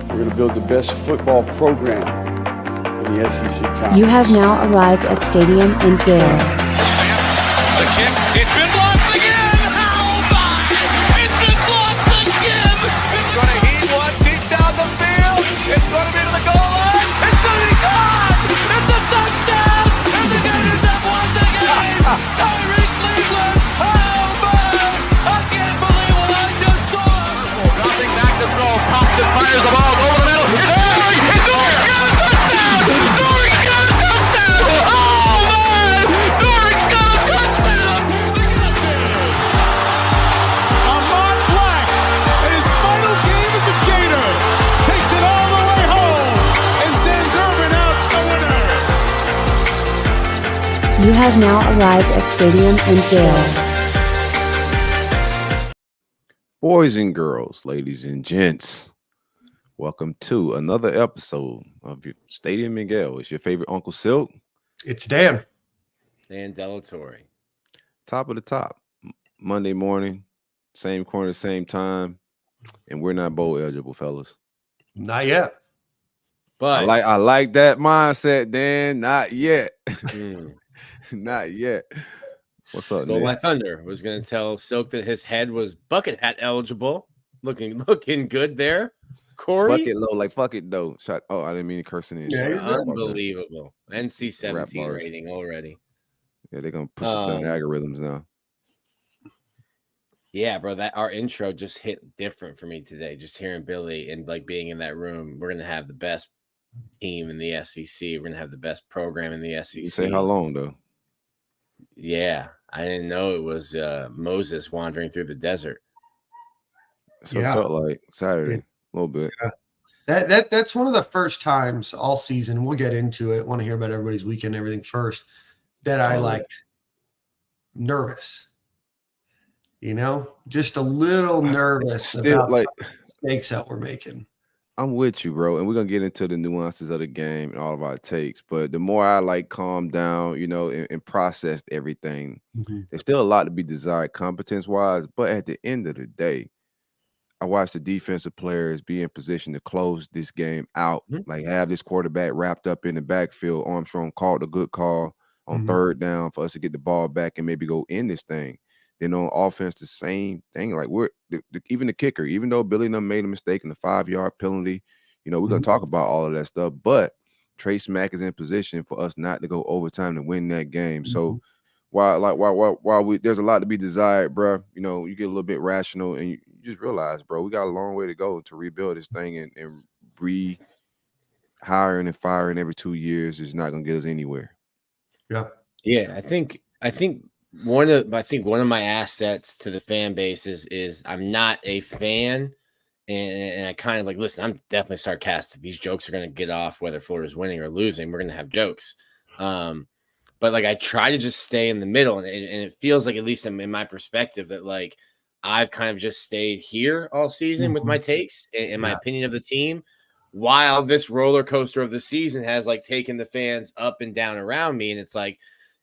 We're going to build the best football program in the SEC Conference. You have now arrived at Stadium in Gale. The kick, it's been blocked again! How about it? It's been blocked again! It's going to heat one deep down the field. It's going to be to the goal line. It's going to be gone! It's a touchdown! And the Gators have won the game! Tyreek Cleveland! How about it? I can't believe what I just saw! Dropping back to throw. Thompson fires the ball over the middle. It's Dory! It's Dory! Got a touchdown! Dory's got a touchdown! Oh, man! Dory's got a touchdown! Ahmad Black, in his final game as a Gator, takes it all the way home and sends Urban out the winner. You have now arrived at Stadium in Gale. Boys and girls, ladies and gents, welcome to another episode of your Stadium in Gale. It's your favorite Uncle Silk, It's Dan. And Delatorre. top of the top. Monday morning, same corner, same time, and we're not bowl eligible, fellas. Not yet. But I like that mindset, Dan. Not yet. mm, Not yet. What's up, Stole Nick? my thunder. Was going to tell Silk that his head was bucket hat eligible. Looking good there. Corey, Bucket low, like fuck it though. I didn't mean to curse it in. Yeah, Sorry you're about that. unbelievable. NC Rap 17 bars. rating already. Yeah, they're gonna push us down the algorithms now. Yeah, bro, that our intro just hit different for me today. Just hearing Billy and like being in that room. We're gonna have the best team in the SEC. We're gonna have the best program in the SEC. You say how long though? Yeah, I didn't know it was Moses wandering through the desert. So Yeah. it felt like Saturday, a little bit. That's one of the first times all season. We'll get into it. Want to hear about everybody's weekend and everything first. That I Oh, like nervous. You know, just a little nervous Still, about like, some of the mistakes that we're making. I'm with you, bro, and we're gonna get into the nuances of the game and all of our takes. But the more I like calm down, and process everything, there's still a lot to be desired competence-wise. But at the end of the day, I watched the defensive players be in position to close this game out, like have this quarterback wrapped up in the backfield. Armstrong called a good call on third down for us to get the ball back and maybe go in this thing. Then on offense, the same thing. Like even the kicker, even though Billy and them made a mistake in the 5-yard penalty, we're gonna talk about all of that stuff. But Trace Mack is in position for us not to go overtime to win that game. So while there's a lot to be desired, bro, you get a little bit rational and you just realize, bro, we got a long way to go to rebuild this thing and hiring and firing every 2 years is not gonna get us anywhere. Yeah. Yeah, I think one of my assets to the fan base is I'm not a fan, and I kind of like listen. I'm definitely sarcastic. These jokes are going to get off whether Florida's winning or losing. We're going to have jokes, but like I try to just stay in the middle, and it feels like at least in my perspective that like I've kind of just stayed here all season with my takes and my opinion of the team, while this roller coaster of the season has like taken the fans up and down around me, and it's like.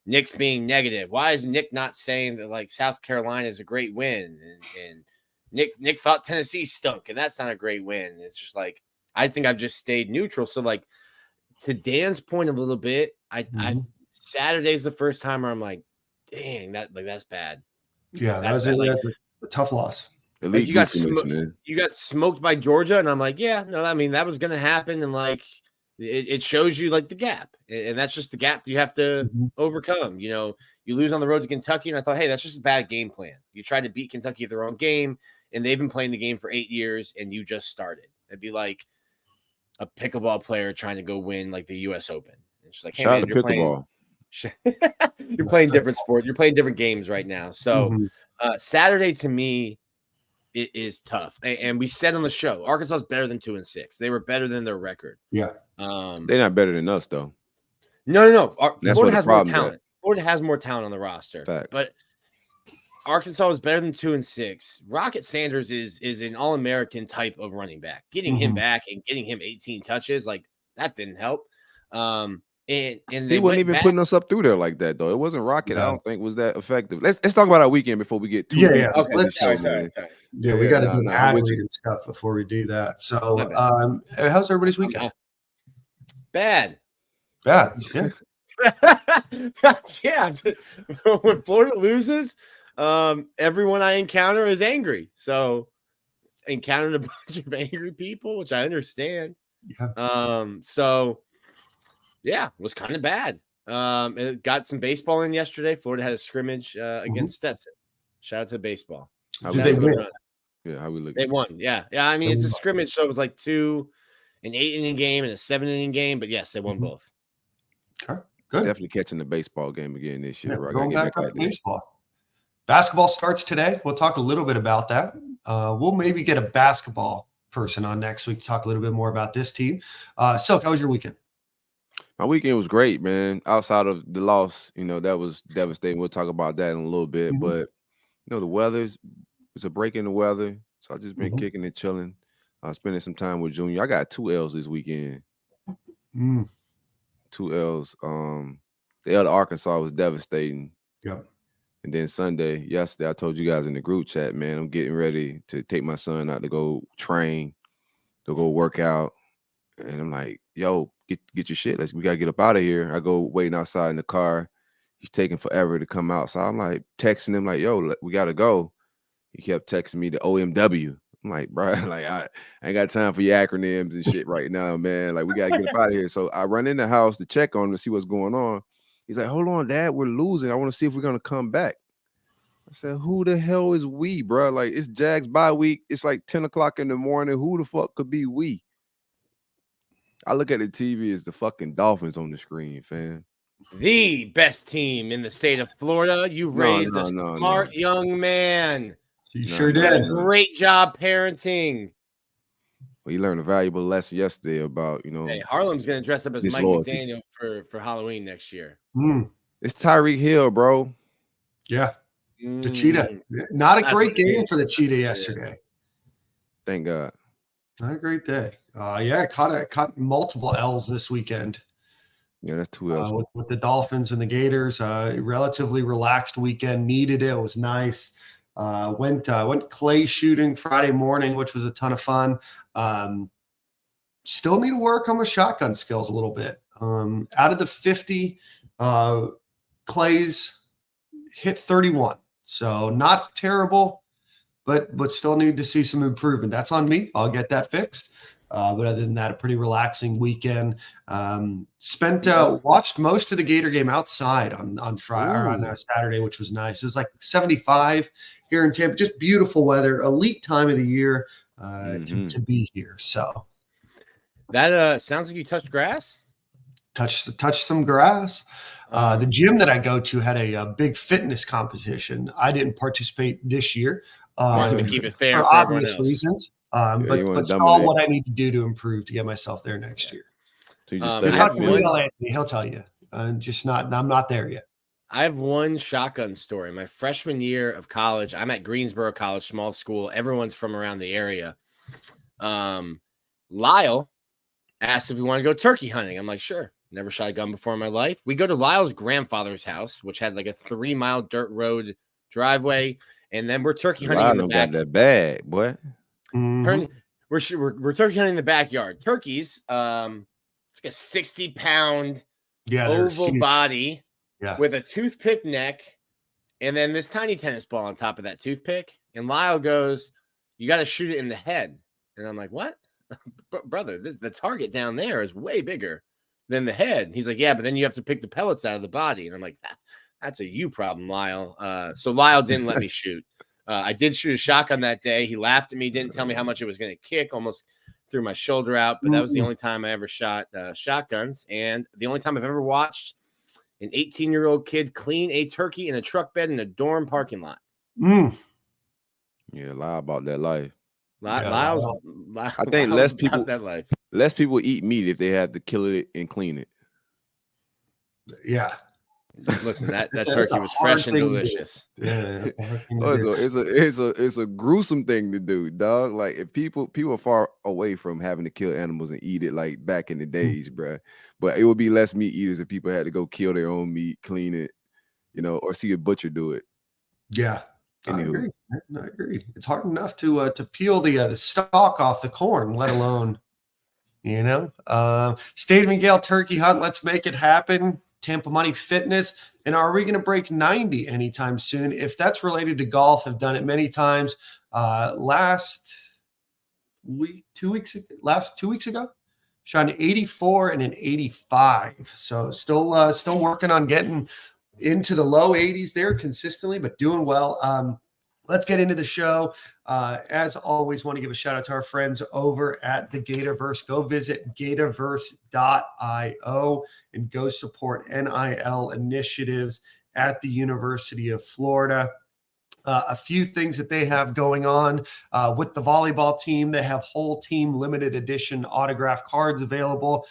Nick's being negative. Why is Nick not saying that like South Carolina is a great win? And Nick thought Tennessee stunk, and that's not a great win. It's just like I think I've just stayed neutral. So like to Dan's point a little bit, I Saturday's the first time where I'm like, dang, that's bad. Yeah, That's that's a tough loss. At Like least you got smoked by Georgia, and I'm like, yeah, no, I mean that was gonna happen, and like it shows you like the gap, and that's just the gap you have to overcome. You lose on the road to Kentucky, and I thought, hey, that's just a bad game plan. You tried to beat Kentucky at their own game, and they've been playing the game for 8 years, and you just started. It'd be like a pickleball player trying to go win like the U.S. Open. It's just like, hey, Shout out man, to pickleball. You're playing different sport. You're playing different games right now. So Saturday to me, it is tough. And we said on the show, Arkansas is better than 2-6. They were better than their record. Yeah. They're not better than us though. No. That's Florida has more problem's talent. at. Florida has more talent on the roster. Facts. But Arkansas is better than 2-6. Rocket Sanders is an All-American type of running back. Getting him back and getting him 18 touches, like that didn't help. and He they wasn't went even back. putting us up through there like that, though. It wasn't rocket. I No. don't think was that effective. Let's talk about our weekend before we get too Yeah, deep yeah. into Okay, this sorry. show, man. Yeah, we got to do an I'm ad with read you. and stuff before we do that. My So, bad. how's everybody's weekend? Bad. Bad. Yeah. Yeah. When Florida loses, everyone I encounter is angry. So encountered a bunch of angry people, which I understand. Yeah. So yeah, it was kind of bad. It got some baseball in yesterday. Florida had a scrimmage against Stetson. Shout out to baseball. Did they win? Yeah, how we look? They won. Yeah. I mean, it's a scrimmage, so it was like an 8-inning game and a 7-inning game. But yes, they won both. Okay. Good. Definitely catching the baseball game again this year. Yeah, Right? going Gotta back get up out to there. baseball. Basketball starts today. We'll talk a little bit about that. We'll maybe get a basketball person on next week to talk a little bit more about this team. Silk, how was your weekend? My weekend was great, man. Outside of the loss, that was devastating. We'll talk about that in a little bit. But the weather's it's a break in the weather, so I just been kicking and chilling. Spending some time with Junior. I got 2 L's this weekend. 2 L's. The L to Arkansas was devastating. Yep. And then yesterday, I told you guys in the group chat, man, I'm getting ready to take my son out to go train, to go work out. And I'm like, yo, get your shit. We gotta get up out of here. I go waiting outside in the car. He's taking forever to come out. So I'm like texting him like, yo, we gotta go. He kept texting me the OMW. I'm like, bro, like I ain't got time for your acronyms and shit right now, man. Like we gotta get up out of here. So I run in the house to check on him to see what's going on. He's like, hold on, Dad, we're losing. I want to see if we're gonna come back. I said, who the hell is we, bro? Like it's Jags bye week. It's like 10 o'clock in the morning. Who the fuck could be we? I look at the TV as the fucking Dolphins on the screen, fam. The best team in the state of Florida. You raised a smart young man. You sure did. Great job parenting. Well, you learned a valuable lesson yesterday about, Hey, Harlem's going to dress up as Mike McDaniel for Halloween next year. It's Tyreek Hill, bro. Yeah. The Cheetah. Not a great game for the Cheetah yesterday. Thank God. Not a great day. Caught multiple L's this weekend. Yeah, that's 2 L's. With the Dolphins and the Gators. Relatively relaxed weekend. Needed it. It was nice. Went clay shooting Friday morning, which was a ton of fun. Still need to work on my shotgun skills a little bit. Out of the 50, clays hit 31. So not terrible, but still need to see some improvement. That's on me. I'll get that fixed. But other than that, a pretty relaxing weekend. Watched most of the Gator game outside on Friday or on Saturday, which was nice. It was like 75 here in Tampa. Just beautiful weather. Elite time of the year to be here. So that sounds like you touched grass. Touch some grass. The gym that I go to had a big fitness competition. I didn't participate this year. To keep it fair for obvious reasons. But saw what I need to do to improve to get myself there next year. So you just talk to Anthony, he'll tell you. I'm not there yet. I have one shotgun story. My freshman year of college, I'm at Greensboro College, small school. Everyone's from around the area. Lyle asked if we want to go turkey hunting. I'm like, sure. Never shot a gun before in my life. We go to Lyle's grandfather's house, which had like a 3-mile dirt road driveway, and then we're turkey hunting in the back. Got that bad, boy. We're turkey hunting in the backyard. Turkeys, it's like a 60-pound oval body with a toothpick neck, and then this tiny tennis ball on top of that toothpick. And Lyle goes, "You got to shoot it in the head." And I'm like, "What, brother? The target down there is way bigger than the head." He's like, "Yeah, but then you have to pick the pellets out of the body." And I'm like, "That's a you problem, Lyle." So Lyle didn't let me shoot. I did shoot a shotgun that day. He laughed at me, didn't tell me how much it was going to kick, almost threw my shoulder out. But that was the only time I ever shot shotguns, and the only time I've ever watched an 18-year-old kid clean a turkey in a truck bed in a dorm parking lot. Yeah, lie about that life. I think less people eat meat if they have to kill it and clean it. Yeah. Listen, that That's turkey a was hard fresh and thing to do. delicious. Yeah, that's a hard thing to do. It's a gruesome thing to do, dog. Like if people are far away from having to kill animals and eat it like back in the days, bruh. But it would be less meat eaters if people had to go kill their own meat, clean it, or see a butcher do it. Yeah, I Anywho. agree. I agree. It's hard enough to peel the stalk off the corn, let alone, Stadium and Gale turkey hunt. Let's make it happen. Tampa Money Fitness. And are we going to break 90 anytime soon? If that's related to golf, I've done it many times. Last 2 weeks ago, shot an 84 and an 85. So still working on getting into the low 80s there consistently, but doing well. Let's get into the show. As always, want to give a shout out to our friends over at the Gatorverse. Go visit Gatorverse.io and go support NIL initiatives at the University of Florida. A few things that they have going on with the volleyball team. They have whole team limited edition autograph cards available.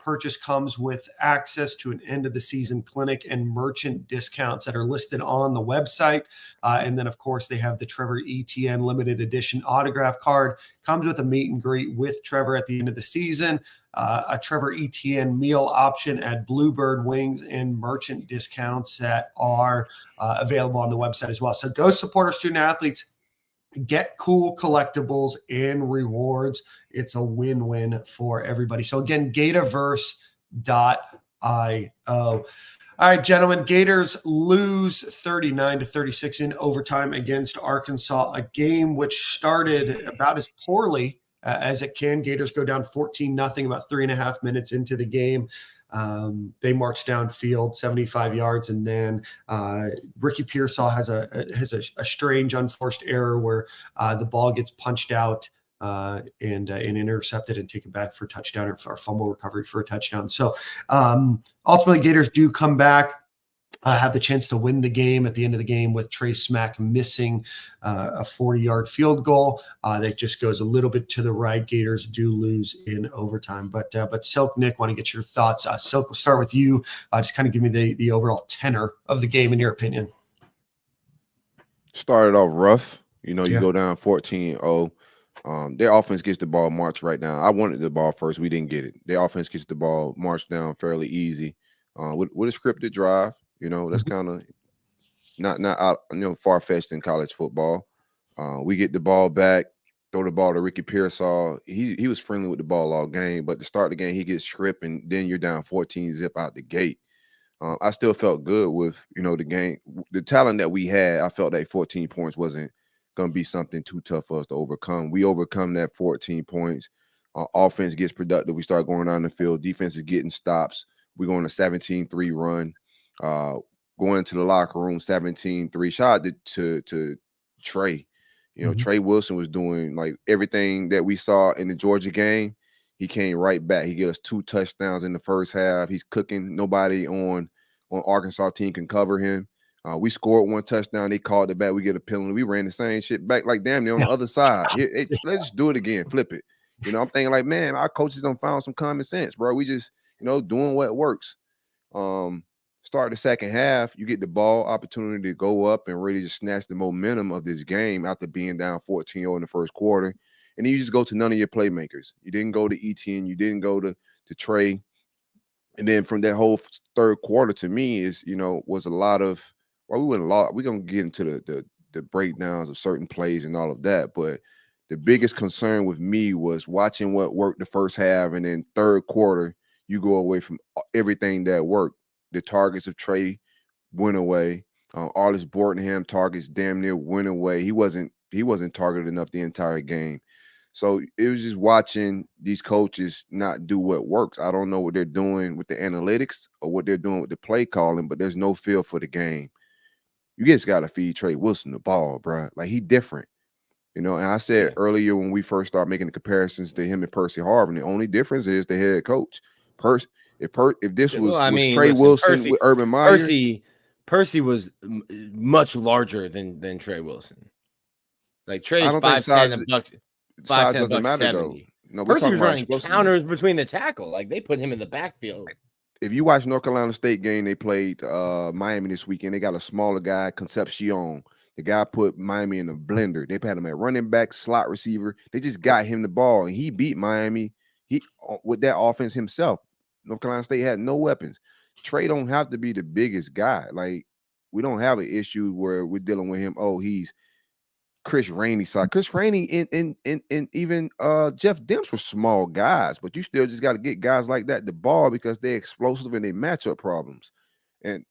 Purchase comes with access to an end of the season clinic and merchant discounts that are listed on the website. And then, of course, they have the Trevor Etienne limited edition autograph card. Comes with a meet and greet with Trevor at the end of the season. A Trevor Etienne meal option at Bluebird Wings, and merchant discounts that are available on the website as well. So go support our student athletes, get cool collectibles and rewards. It's a win-win for everybody. So again, Gatorverse.io. All right, gentlemen, Gators lose 39-36 in overtime against Arkansas, a game which started about as poorly as it can. Gators go down 14-0 about 3.5 minutes into the game. They march downfield 75 yards, and then Ricky Pearsall has a strange unforced error where the ball gets punched out and intercepted and taken back for a touchdown, or fumble recovery for a touchdown. So ultimately, Gators do come back. Have the chance to win the game at the end of the game with Trey Smack missing a 40-yard field goal that just goes a little bit to the right. Gators do lose in overtime. But Silk, Nick, want to get your thoughts. Silk, we'll start with you. Just kind of give me the overall tenor of the game in your opinion. Started off rough. You go down 14-0. Their offense gets the ball marched right down. I wanted the ball first. We didn't get it. Their offense gets the ball marched down fairly easy with a scripted drive. That's kind of not out, far-fetched in college football. We get the ball back, throw the ball to Ricky Pearsall. He was friendly with the ball all game, but to start the game, he gets stripped, and then you're down 14 zip out the gate. I still felt good with, the game. The talent that we had, I felt that 14 points wasn't going to be something too tough for us to overcome. We overcome that 14 points. Offense gets productive. We start going down the field. Defense is getting stops. We're going a 17-3 run. Going to the locker room, 17-3. Shout out to Trey. Trey Wilson was doing like everything that we saw in the Georgia game. He came right back. He gave us 2 touchdowns in the first half. He's cooking. Nobody on Arkansas team can cover him. We scored 1 touchdown. They called it back. We get a penalty. We ran the same shit back like damn near on the other side. Let's just do it again. Flip it. I'm thinking like, man, our coaches done found some common sense, bro. We just, doing what works. Start the second half, you get the ball opportunity to go up and really just snatch the momentum of this game after being down 14-0 in the first quarter. And then you just go to none of your playmakers. You didn't go to Etienne. You didn't go to Trey. And then from that whole third quarter, to me, was a lot of – well, we went a lot. We're going to get into the breakdowns of certain plays and all of that. But the biggest concern with me was watching what worked the first half, and then third quarter, you go away from everything that worked. The targets of Trey went away. Arlis Bordenham targets damn near went away. He wasn't targeted enough the entire game. So it was just watching these coaches not do what works. I don't know what they're doing with the analytics or what they're doing with the play calling, but there's no feel for the game. You just got to feed Trey Wilson the ball, bro. Like, he different. And I said earlier when we first started making the comparisons to him and Percy Harvin, the only difference is the head coach. If this was Trey Wilson with Urban Meyer, Percy was much larger than Trey Wilson. Like, Trey's 5'10", $5'10", $70. No, Percy was running counters between the tackle. Like, they put him in the backfield. if you watch North Carolina State game, they played Miami this weekend. They got a smaller guy, Concepcion. The guy put Miami in a blender. They had him at running back, slot receiver. They just got him the ball, and he beat Miami. He with that offense himself. North Carolina State had no weapons. Trey don't have to be the biggest guy. Like, we don't have an issue where we're dealing with him. Oh, he's Chris Rainey side. Chris Rainey and even Jeff Demps were small guys, but you still just got to get guys like that the ball because they're explosive and they matchup problems. And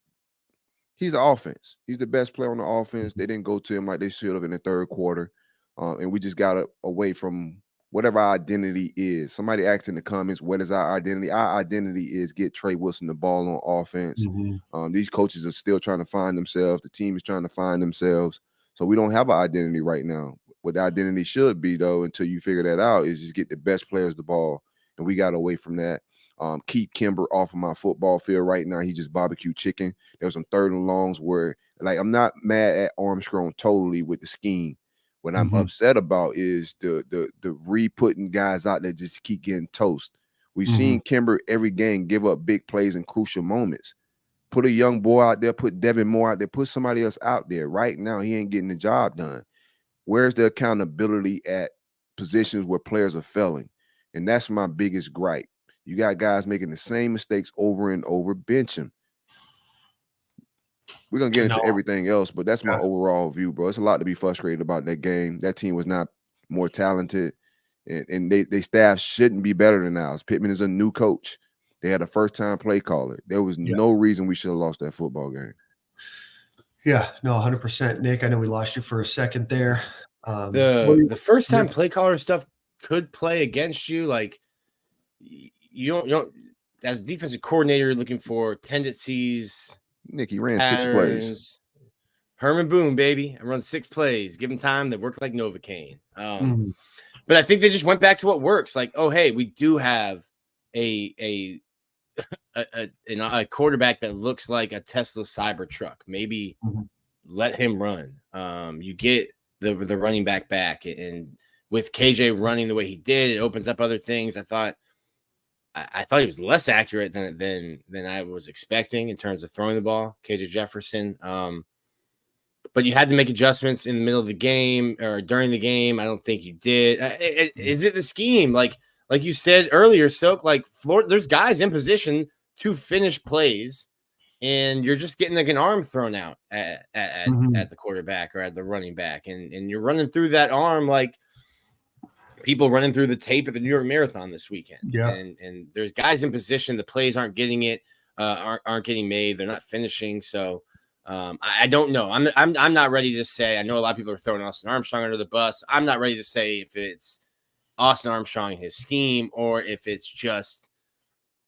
he's the offense. He's the best player on the offense. They didn't go to him like they should have in the third quarter. And we just got away from whatever our identity is. Somebody asked in the comments, what is our identity? Our identity is get Trey Wilson the ball on offense. These coaches are still trying to find themselves. The team is trying to find themselves. So we don't have an identity right now. What the identity should be, though, until you figure that out, is just get the best players the ball. And we got away from that. Keep Kimber off of my football field right now. He just barbecue chicken. There was some third and longs where, like, I'm not mad at Armstrong totally with the scheme. What I'm upset about is the re-putting guys out there just keep getting toast. We've seen Kimber every game give up big plays in crucial moments. Put a young boy out there, put Devin Moore out there, put somebody else out there. Right now, he ain't getting the job done. Where's the accountability at positions where players are failing? And that's my biggest gripe. You got guys making the same mistakes over and over, bench him. We're going to get into everything else, but that's my overall view, bro. It's a lot to be frustrated about that game. That team was not more talented, and they staff shouldn't be better than ours. Pittman is a new coach. They had a first-time play caller. There was no reason we should have lost that football game. Yeah, no, 100%. Nick, I know we lost you for a second there. The first-time play caller stuff could play against you. Like, you don't as a defensive coordinator, looking for tendencies. Nick, he ran patterns. 6 plays. Herman Boone, baby. I run 6 plays. Give him time to work like Novocaine. But I think they just went back to what works. Like, oh, hey, we do have a quarterback that looks like a Tesla Cybertruck. Maybe let him run. You get the running back, and with KJ running the way he did, it opens up other things. I thought he was less accurate than I was expecting in terms of throwing the ball, KJ Jefferson. But you had to make adjustments in the middle of the game or during the game. I don't think you did. Is it the scheme? Like you said earlier, Silk, like Florida, there's guys in position to finish plays, and you're just getting like an arm thrown out at the quarterback or at the running back. And you're running through that arm like people running through the tape at the New York Marathon this weekend. Yeah. And there's guys in position. The plays aren't getting it, aren't getting made. They're not finishing. So I don't know. I'm not ready to say. I know a lot of people are throwing Austin Armstrong under the bus. I'm not ready to say if it's Austin Armstrong and his scheme or if it's just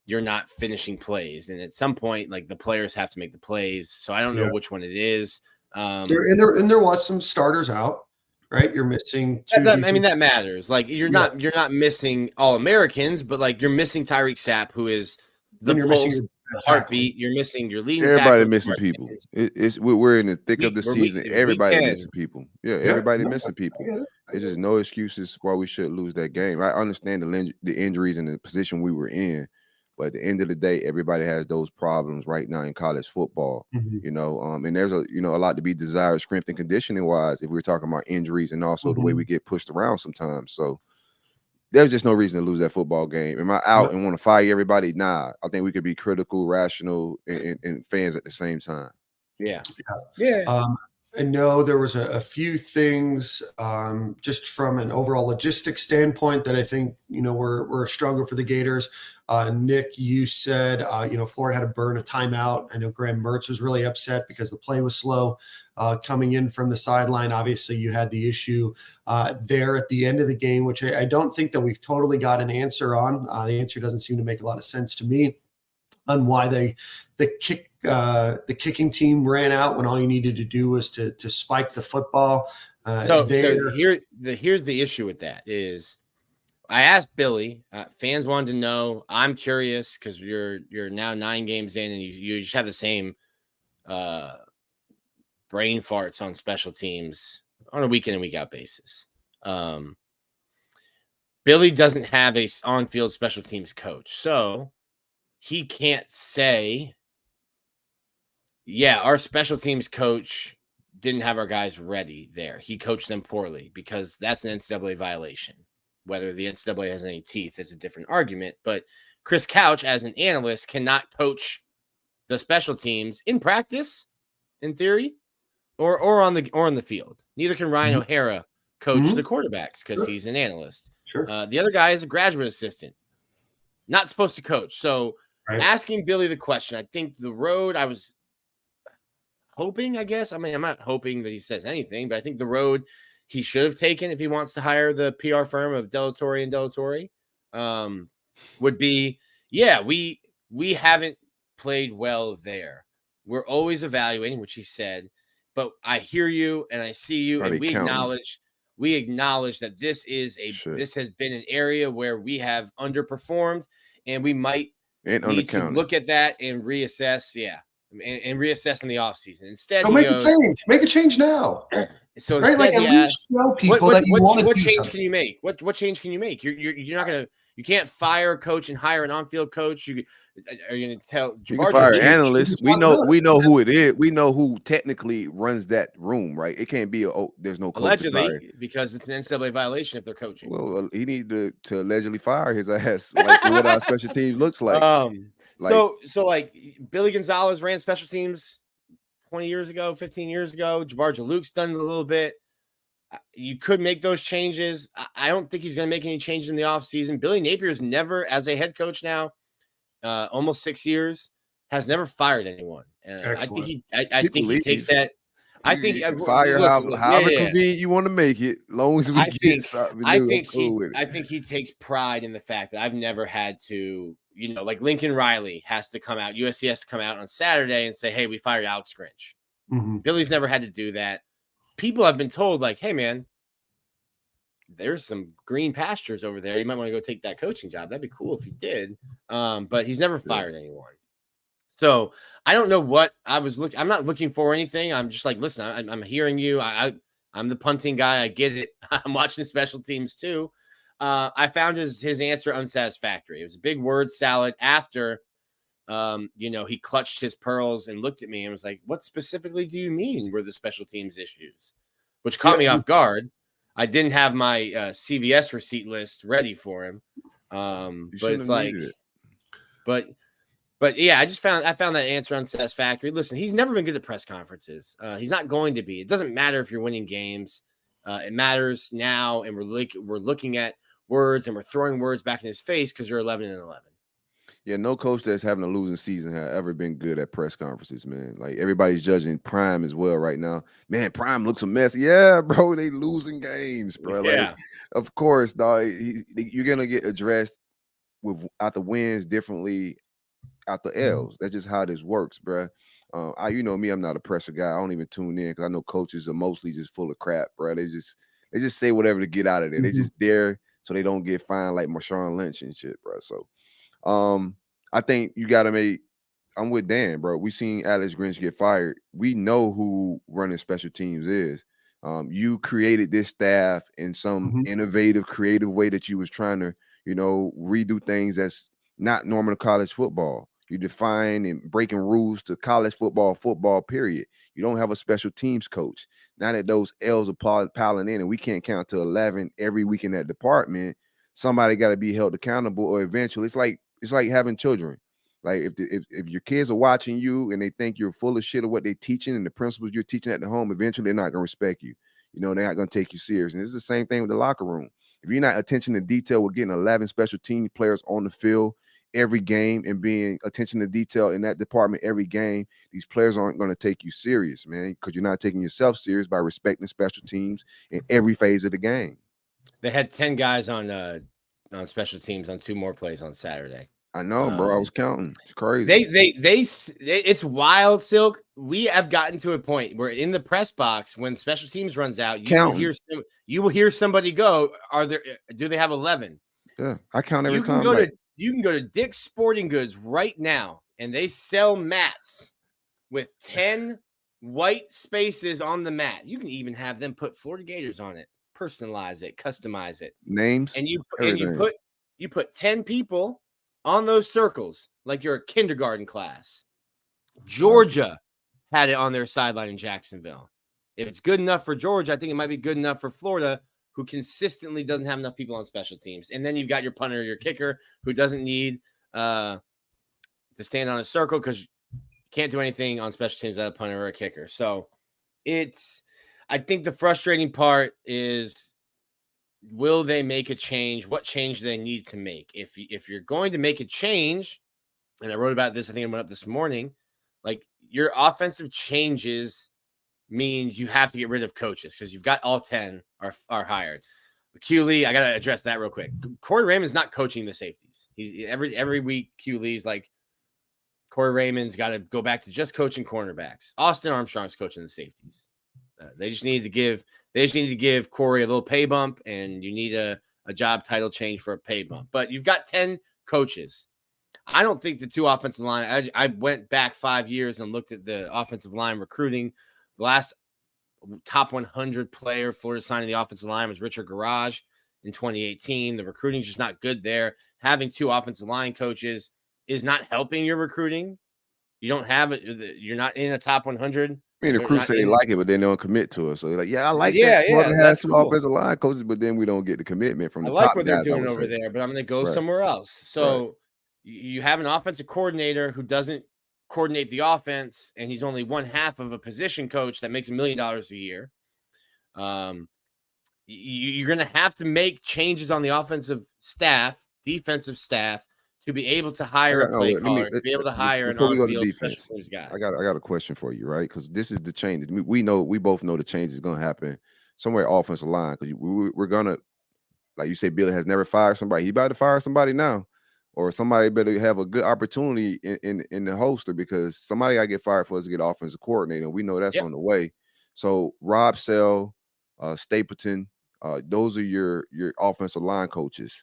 you're not finishing plays. And at some point, like, the players have to make the plays. So I don't know which one it is. There was some starters out, right? You're missing two. That matters. Like, you're not missing all Americans, but like you're missing Tyreek Sapp, who is the pulse, the heartbeat. You're missing your leading. Everybody missing people. We're in the thick of the season. Everybody missing people. Yeah, everybody missing people. There's just no excuses why we should lose that game. I understand the injuries and the position we were in, but at the end of the day, everybody has those problems right now in college football. You know, and there's a lot to be desired strength and conditioning wise if we're talking about injuries and also the way we get pushed around sometimes. So there's just no reason to lose that football game. Am I out and want to fire everybody? Nah, I think we could be critical, rational, and fans at the same time. Yeah. I know there was a few things just from an overall logistics standpoint that I think, were stronger for the Gators. Nick, you said, Florida had to burn a timeout. I know Graham Mertz was really upset because the play was slow coming in from the sideline. Obviously, you had the issue there at the end of the game, which I don't think that we've totally got an answer on. The answer doesn't seem to make a lot of sense to me on why the kicking team ran out when all you needed to do was to spike the football. So here's the issue with that is I asked Billy, fans wanted to know, I'm curious because you're now 9 games in and you just have the same brain farts on special teams on a week in and week out basis. Billy doesn't have a on-field special teams coach. So he can't say, yeah, our special teams coach didn't have our guys ready there. He coached them poorly, because that's an NCAA violation. Whether the NCAA has any teeth is a different argument. But Chris Couch, as an analyst, cannot coach the special teams in practice, in theory, or on the field. Neither can Ryan O'Hara coach the quarterbacks, because he's an analyst. Sure. The other guy is a graduate assistant, not supposed to coach. So asking Billy the question, I think the road I was hoping, I guess. I mean, I'm not hoping that he says anything, but I think the road he should have taken if he wants to hire the PR firm of Delatorre and Delatorre would be, yeah, we haven't played well there. We're always evaluating, which he said, but I hear you and I see you, and we acknowledge that this has been an area where we have underperformed, and we might need to look at that and reassess. Yeah. And reassess in the offseason. Instead, so make a change now. So instead, like, at least tell people that you want to what do change something. can you make? What change can you make? You're not gonna, you can't fire a coach and hire an on-field coach. Are you gonna tell you can fire analysts? We know who it is. We know who technically runs that room, right? It can't be there's no coach allegedly, because it's an NCAA violation if they're coaching. Well, he need to allegedly fire his ass, like what our special teams looks like. So like Billy Gonzalez ran special teams 20 years ago, 15 years ago. Jabbar Jaluk's done it a little bit. You could make those changes. I don't think he's going to make any changes in the offseason. Billy Napier's never, as a head coach now, almost 6 years, has never fired anyone. I think he takes that. I think fire however convenient you want to make it, as long as we get something. I think he takes pride in the fact that I've never had to, like Lincoln Riley has to come out, USC has to come out on Saturday and say, hey, we fired Alex Grinch. Billy's never had to do that. People have been told, like, hey, man, there's some green pastures over there. You might want to go take that coaching job. That'd be cool if you did. But he's never fired anyone. So I don't know what I was looking. I'm not looking for anything. I'm just like, listen, I'm hearing you. I'm the punting guy. I get it. I'm watching special teams too. I found his answer unsatisfactory. It was a big word salad after, he clutched his pearls and looked at me and was like, what specifically do you mean were the special teams issues? Which caught me off guard. I didn't have my CVS receipt list ready for him. But it's like, but yeah, I found that answer unsatisfactory. Listen, he's never been good at press conferences. He's not going to be. It doesn't matter if you're winning games. It matters now, and we're looking at words and we're throwing words back in his face because you're 11-11. Yeah, no coach that's having a losing season has ever been good at press conferences, man. Like, everybody's judging Prime as well right now. Man, Prime looks a mess. Yeah, bro, they losing games, bro. Yeah. Like, of course, dog. You're gonna get addressed after wins differently after L's. That's just how this works, bro. You know me, I'm not a presser guy. I don't even tune in because I know coaches are mostly just full of crap, bro. They just say whatever to get out of there. They just there so they don't get fined like Marshawn Lynch and shit, bro. So I think you got to I'm with Dan, bro. We seen Alex Grinch get fired. We know who running special teams is. You created this staff in some innovative, creative way that you was trying to, redo things that's not normal to college football. You define and breaking rules to college football, period. You don't have a special teams coach. Now that those L's are piling in and we can't count to 11 every week in that department, somebody got to be held accountable, or eventually it's like having children. Like, if your kids are watching you and they think you're full of shit of what they're teaching and the principles you're teaching at the home, eventually they're not going to respect you. They're not going to take you serious. And it's the same thing with the locker room. If you're not attention to detail with getting 11 special team players on the field every game and being attention to detail in that department every game, these players aren't going to take you serious, man, because you're not taking yourself serious by respecting special teams in every phase of the game. They had 10 guys on special teams on 2 more plays on Saturday. I know, bro. I was counting. It's crazy. It's wild, Silk. We have gotten to a point where in the press box, when special teams runs out, you will hear somebody go, do they have 11? Yeah, I count every time. You can go to Dick's Sporting Goods right now, and they sell mats with 10 white spaces on the mat. You can even have them put Florida Gators on it, personalize it, customize it, names, and you put 10 people on those circles like you're a kindergarten class. Georgia had it on their sideline in Jacksonville. If it's good enough for Georgia, I think it might be good enough for Florida, who consistently doesn't have enough people on special teams. And then you've got your punter, your kicker, who doesn't need to stand on a circle because you can't do anything on special teams without a punter or a kicker. So I think the frustrating part is, will they make a change? What change do they need to make? If you're going to make a change, and I wrote about this, I think it went up this morning, like your offensive changes means you have to get rid of coaches because you've got all 10 are hired. Q Lee, I got to address that real quick. Corey Raymond's not coaching the safeties. He's every week Q Lee's like, Corey Raymond's got to go back to just coaching cornerbacks. Austin Armstrong's coaching the safeties. They just need to give Corey a little pay bump, and you need a job title change for a pay bump. But you've got 10 coaches. I don't think the two offensive line. I went back 5 years and looked at the offensive line recruiting. The last top 100 player Florida signed in the offensive line was Richard Garage in 2018. The recruiting's just not good there. Having two offensive line coaches is not helping your recruiting. You don't have it. You're not in a top 100. I mean, the crew say they like it, but they don't commit to it. So they're like, yeah, I like that. Yeah, has some offensive line coaches, but then we don't get the commitment from the top guys. I like what they're doing over there, but I'm going to go somewhere else. So you have an offensive coordinator who doesn't coordinate the offense, and he's only one half of a position coach that makes $1 million a year. You're going to have to make changes on the offensive staff, defensive staff, to be able to hire a play caller, to be able to hire an on-field special teams guy. I got a question for you, right? Because this is the change. We both know the change is going to happen somewhere offensive line, because we're gonna, like you say, Billy has never fired somebody. He about to fire somebody now, or somebody better have a good opportunity in the holster, because somebody got to get fired for us to get offensive coordinator. And we know that's on the way. So Rob Sell, Stapleton, those are your offensive line coaches.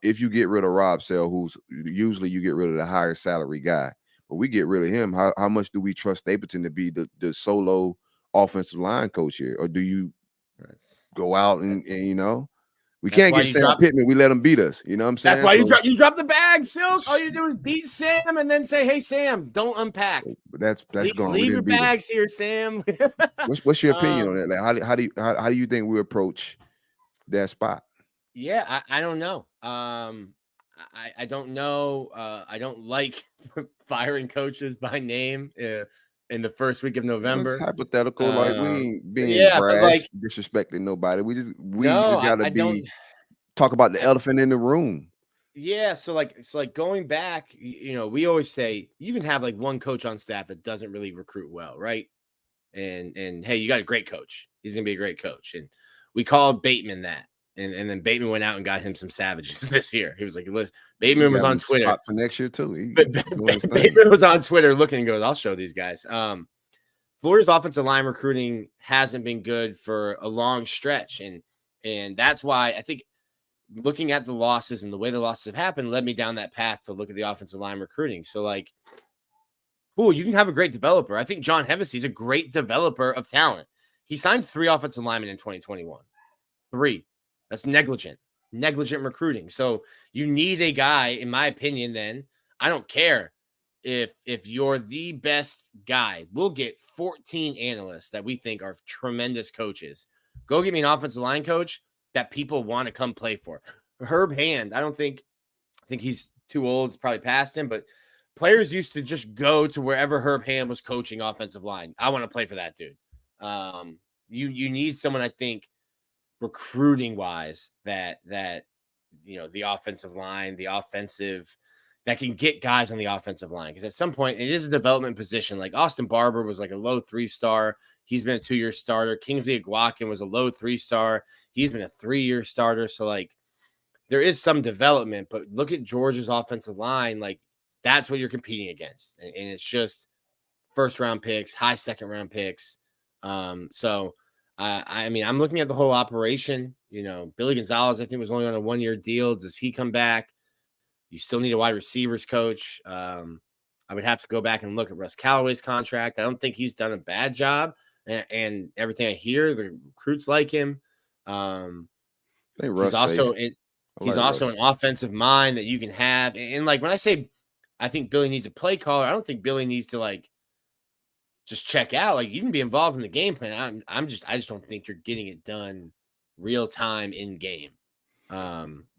If you get rid of Rob Sell, who's usually you get rid of the higher salary guy, but we get rid of him, how much do we trust Stapleton to be the solo offensive line coach here? Or do you go out and we can't get Sam Pittman, we let him beat us, you know what I'm saying? That's why you drop the bag, Silk. All you do is beat Sam and then say, hey, Sam, don't unpack. But that's gone. Leave your bags here, Sam. What's your opinion on that? Like, how do you think we approach that spot? Yeah, I don't know. I don't know. I don't like firing coaches by name in the first week of November. It's hypothetical, like we ain't being brash, disrespecting nobody. We just gotta talk about the elephant in the room. Yeah, so going back, we always say you can have like one coach on staff that doesn't really recruit well, right? And hey, you got a great coach. He's gonna be a great coach, and we called Bateman that. And then Bateman went out and got him some savages this year. He was like, listen, Bateman was on Twitter for next year too. Bateman was on Twitter looking and goes, I'll show these guys. Florida's offensive line recruiting hasn't been good for a long stretch. And that's why I think looking at the losses and the way the losses have happened led me down that path to look at the offensive line recruiting. So like, cool, you can have a great developer. I think John Hevesy is a great developer of talent. He signed 3 offensive linemen in 2021. 3. That's negligent recruiting. So you need a guy, in my opinion, then. I don't care if you're the best guy. We'll get 14 analysts that we think are tremendous coaches. Go get me an offensive line coach that people want to come play for. Herb Hand, I think he's too old. It's probably past him, but players used to just go to wherever Herb Hand was coaching offensive line. I want to play for that dude. You need someone, I think, recruiting wise that the offensive line, that can get guys on the offensive line, because at some point it is a development position. Like Austin Barber was like a low 3-star. He's been a 2-year starter. Kingsley Aguakin was a low 3-star. He's been a 3-year starter. So like there is some development, but look at Georgia's offensive line. Like that's what you're competing against. And it's just first round picks, high second round picks. I mean, I'm looking at the whole operation. Billy Gonzalez, I think, was only on a 1-year deal. Does he come back? You still need a wide receivers coach. I would have to go back and look at Russ Callaway's contract. I don't think he's done a bad job. And everything I hear, the recruits like him. I think Russ He's also an offensive mind that you can have. And like when I say I think Billy needs a play caller, I don't think Billy needs to like just check out. Like you can be involved in the game plan. I just don't think you're getting it done real time in game.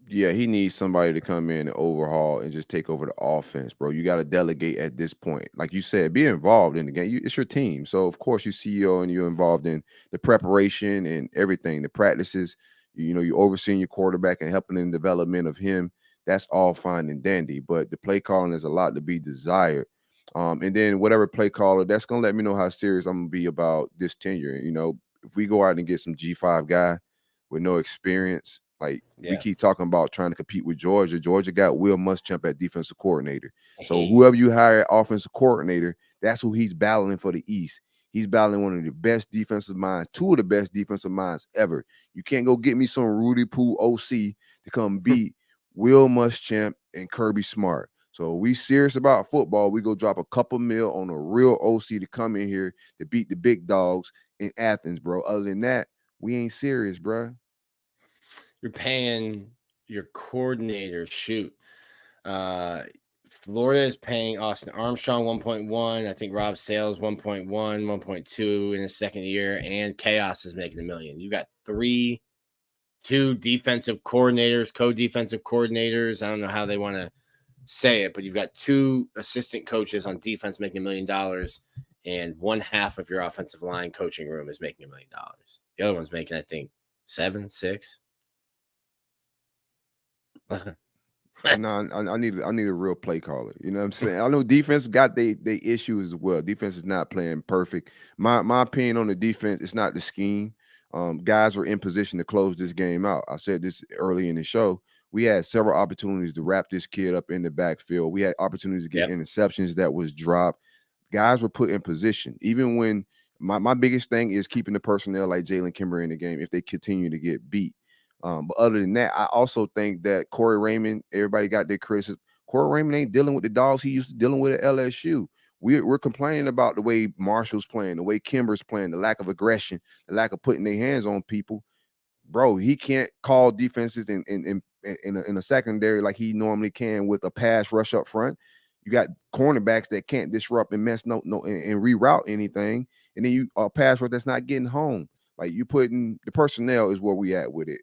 Yeah, he needs somebody to come in and overhaul and just take over the offense, bro. You got to delegate at this point. Like you said, be involved in the game. It's your team. So, of course, you're CEO and you're involved in the preparation and everything, the practices. You're overseeing your quarterback and helping in the development of him. That's all fine and dandy. But the play calling is a lot to be desired. And then whatever play caller, that's going to let me know how serious I'm going to be about this tenure. If we go out and get some G5 guy with no experience, like we keep talking about trying to compete with Georgia. Georgia got Will Muschamp at defensive coordinator. So whoever you hire at offensive coordinator, that's who he's battling for the East. He's battling one of the best defensive minds, two of the best defensive minds ever. You can't go get me some Rudy Poo OC to come beat Will Muschamp and Kirby Smart. So we serious about football. We go drop a couple mil on a real OC to come in here to beat the big dogs in Athens, bro. Other than that, we ain't serious, bro. You're paying your coordinator. Shoot. Florida is paying Austin Armstrong 1.1. I think Rob Sales 1.1, 1.2 in his second year, and Chaos is making $1 million. You got two defensive coordinators, co-defensive coordinators. I don't know how they want to say it, but you've got two assistant coaches on defense making $1 million, and one half of your offensive line coaching room is making $1 million. The other one's making, I think, 7, 6. No, I need a real play caller. You know what I'm saying? I know defense got they issues as well. Defense is not playing perfect. My opinion on the defense, it's not the scheme. Guys were in position to close this game out. I said this early in the show. We had several opportunities to wrap this kid up in the backfield. We had opportunities to get interceptions that was dropped. Guys were put in position. Even when my biggest thing is keeping the personnel like Jalen Kimber in the game if they continue to get beat. But other than that, I also think that Corey Raymond, everybody got their criticism. Corey Raymond ain't dealing with the dogs he used to dealing with at LSU. We're complaining about the way Marshall's playing, the way Kimber's playing, the lack of aggression, the lack of putting their hands on people. Bro, he can't call defenses in a secondary like he normally can with a pass rush up front. You got cornerbacks that can't disrupt and mess and reroute anything, and then you pass rush that's not getting home. Like you putting the personnel is where we at with it.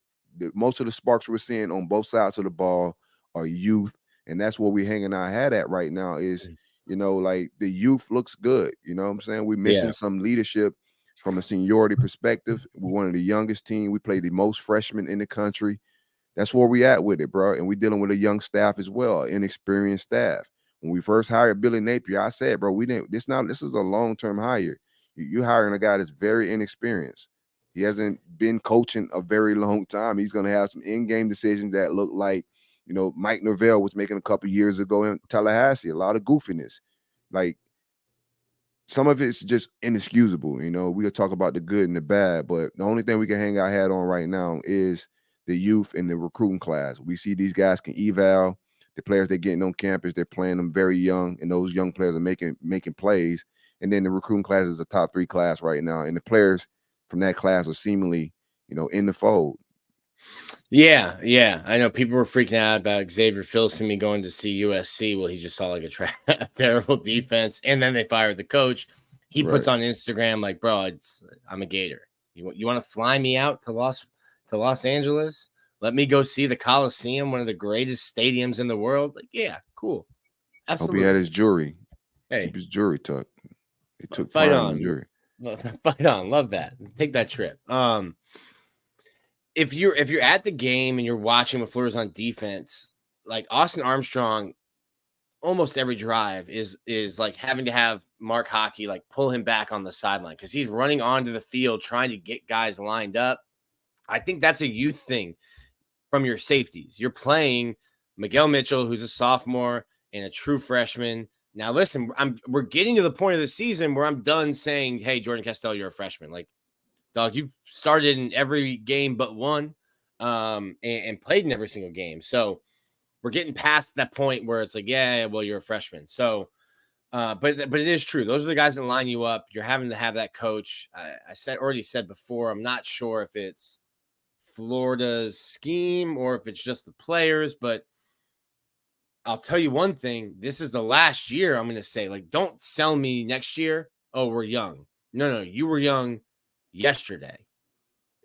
Most of the sparks we're seeing on both sides of the ball are youth, and that's where we're hanging our hat at right now is, like the youth looks good. You know what I'm saying? We're missing some leadership from a seniority perspective. We're one of the youngest team. We play the most freshmen in the country. That's where we at with it, bro. And we're dealing with a young staff as well, inexperienced staff. When we first hired Billy Napier, I said, bro, this is a long-term hire. You're hiring a guy that's very inexperienced. He hasn't been coaching a very long time. He's going to have some in-game decisions that look like, Mike Norvell was making a couple years ago in Tallahassee. A lot of goofiness. Like, some of it's just inexcusable. We'll talk about the good and the bad, but the only thing we can hang our hat on right now is the youth and the recruiting class. We see these guys can eval. The players they're getting on campus, they're playing them very young, and those young players are making plays. And then the recruiting class is a top 3 class right now, and the players from that class are seemingly, in the fold. Yeah. I know people were freaking out about Xavier Filsaime going to see USC. Well, he just saw like a terrible defense, and then they fired the coach. He puts on Instagram like, bro, I'm a Gator. You want to fly me out to Los Angeles? Let me go see the Coliseum, one of the greatest stadiums in the world. Like, yeah, cool. Absolutely. Hope he had his jury. Hey, keep his jury tucked. He took fight pride on. in the jury. Fight on. Love that. Take that trip. If you're at the game and you're watching with Florida's on defense, like Austin Armstrong, almost every drive is like having to have Mark Hockey like pull him back on the sideline because he's running onto the field trying to get guys lined up. I think that's a youth thing from your safeties. You're playing Miguel Mitchell, who's a sophomore, and a true freshman. Now, listen, we're getting to the point of the season where I'm done saying, hey, Jordan Castell, you're a freshman. Like, dog, you've started in every game but one and played in every single game. So we're getting past that point where it's like, yeah, well, you're a freshman. So, but it is true. Those are the guys that line you up. You're having to have that coach. I already said before, I'm not sure if it's Florida's scheme or if it's just the players, but I'll tell you one thing. This is the last year I'm going to say, like, don't sell me next year. Oh, we're young. No, you were young yesterday.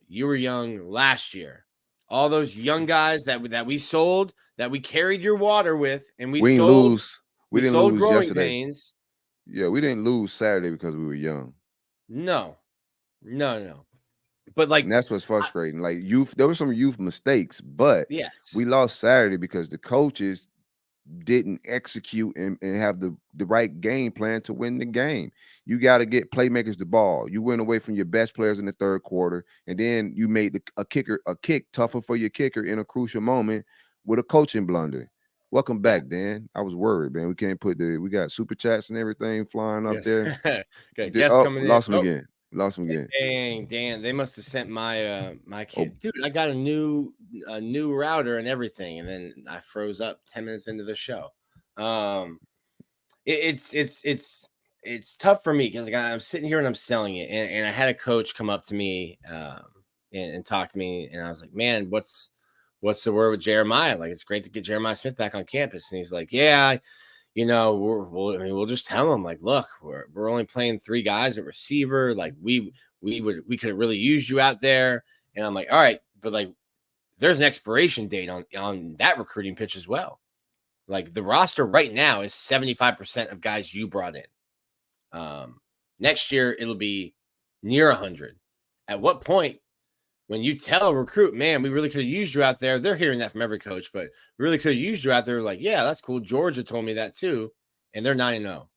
You were young last year. All those young guys that we sold, that we carried your water with, and we didn't sold, lose. We didn't sold lose growing yesterday. pains. Yeah, we didn't lose Saturday because we were young. No. But like, and that's what's frustrating. Like there were some youth mistakes, but yes, we lost Saturday because the coaches didn't execute and have the right game plan to win the game. You got to get playmakers the ball. You went away from your best players in the third quarter, and then you made a kick tougher for your kicker in a crucial moment with a coaching blunder. Welcome back, Dan. I was worried, man. We can't we got super chats and everything flying up there. Okay, guess coming lost in. him again. Lost him again. Dang, Dan, they must have sent my my kid. Dude, I got a new router and everything, and then I froze up 10 minutes into the show. It's tough for me because like, I'm sitting here and I'm selling it, and I had a coach come up to me and talk to me, and I was like, man, what's the word with Jeremiah? Like, it's great to get Jeremiah Smith back on campus, and he's like, yeah. We'll just tell them, like, look, we're only playing 3 guys at receiver. Like, we could have really used you out there. And I'm like, all right, but like, there's an expiration date on that recruiting pitch as well. Like, the roster right now is 75% of guys you brought in. Next year it'll be near 100. At what point, when you tell a recruit, man, we really could have used you out there, they're hearing that from every coach, but we really could have used you out there. Like, yeah, that's cool. Georgia told me that too. And they're 9-0.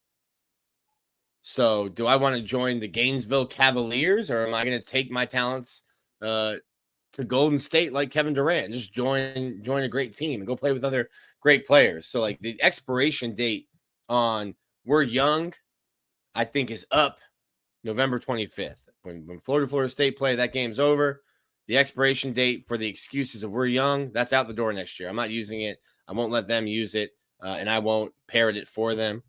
So do I want to join the Gainesville Cavaliers, or am I going to take my talents to Golden State like Kevin Durant and just join a great team and go play with other great players? So like the expiration date on we're young, I think is up November 25th. When Florida State play, that game's over. The expiration date for the excuses of we're young, that's out the door next year. I'm not using it. I won't let them use it, and I won't parrot it for them.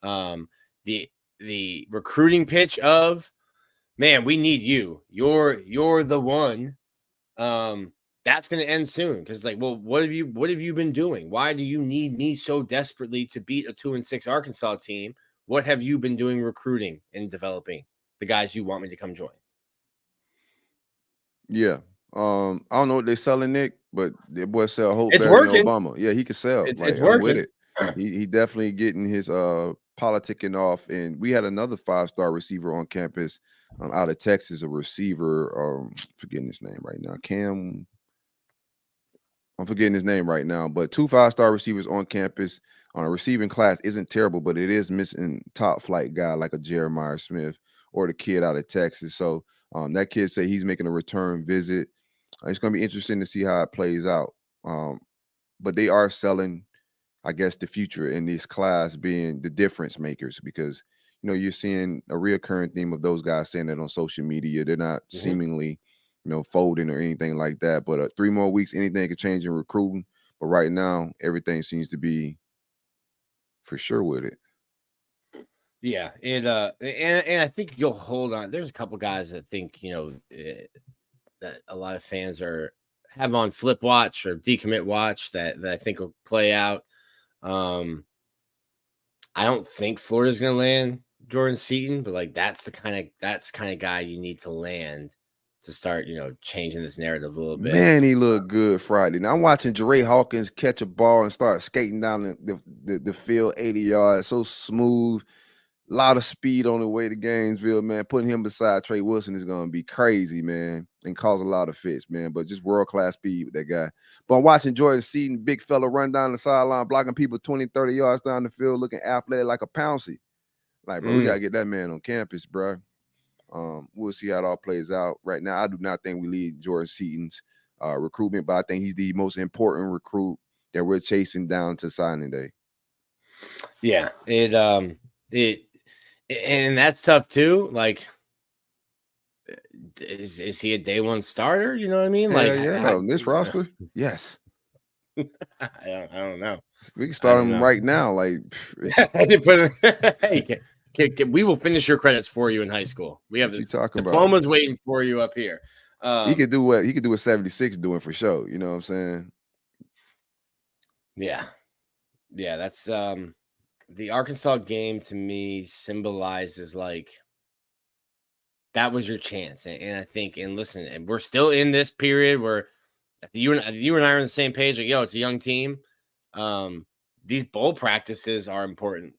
The recruiting pitch of, man, we need you. You're the one. That's going to end soon because it's like, well, what have you been doing? Why do you need me so desperately to beat a 2-6 Arkansas team? What have you been doing recruiting and developing the guys you want me to come join? Yeah. I don't know what they're selling, Nick, but the boy sell hope it's better working. than Obama. Yeah, he can sell. It's working. With it. He definitely getting his politicking off. And we had another 5-star receiver on campus out of Texas, a receiver. Forgetting his name right now. I'm forgetting his name right now, but 2 5-star receivers on campus on a receiving class isn't terrible, but it is missing top flight guy like a Jeremiah Smith or the kid out of Texas. So that kid said he's making a return visit. It's going to be interesting to see how it plays out. But they are selling, I guess, the future in this class being the difference makers because, you're seeing a reoccurring theme of those guys saying that on social media. They're not seemingly, folding or anything like that. But 3 more weeks, anything could change in recruiting. But right now, everything seems to be for sure with it. Yeah, and I think you'll hold on. There's a couple guys that think that a lot of fans have on flip watch or decommit watch that I think will play out. I don't think Florida's going to land Jordan Seaton, but like that's the kind of guy you need to land to start changing this narrative a little bit. Man, he looked good Friday. Now I'm watching Jeray Hawkins catch a ball and start skating down the field 80 yards, so smooth. A lot of speed on the way to Gainesville, man. Putting him beside Trey Wilson is going to be crazy, man, and cause a lot of fits, man. But just world-class speed with that guy. But I'm watching Jordan Seaton, big fella, run down the sideline, blocking people 20, 30 yards down the field, looking athletic like a Pouncey. Like, bro, we got to get that man on campus, bro. We'll see how it all plays out. Right now, I do not think we lead Jordan Seaton's recruitment, but I think he's the most important recruit that we're chasing down to signing day. Yeah, and that's tough too. Like, is he a day one starter? You know what I mean? Like, on this roster, yes. I don't know. We can start him right now. Like, hey, we will finish your credits for you in high school. We have the diplomas waiting for you up here. He could do what 76 doing for sure. You know what I'm saying? Yeah. That's the Arkansas game to me symbolizes like that was your chance, and I think, and listen, and we're still in this period where you and I are on the same page. Like, yo, it's a young team. These bowl practices are important.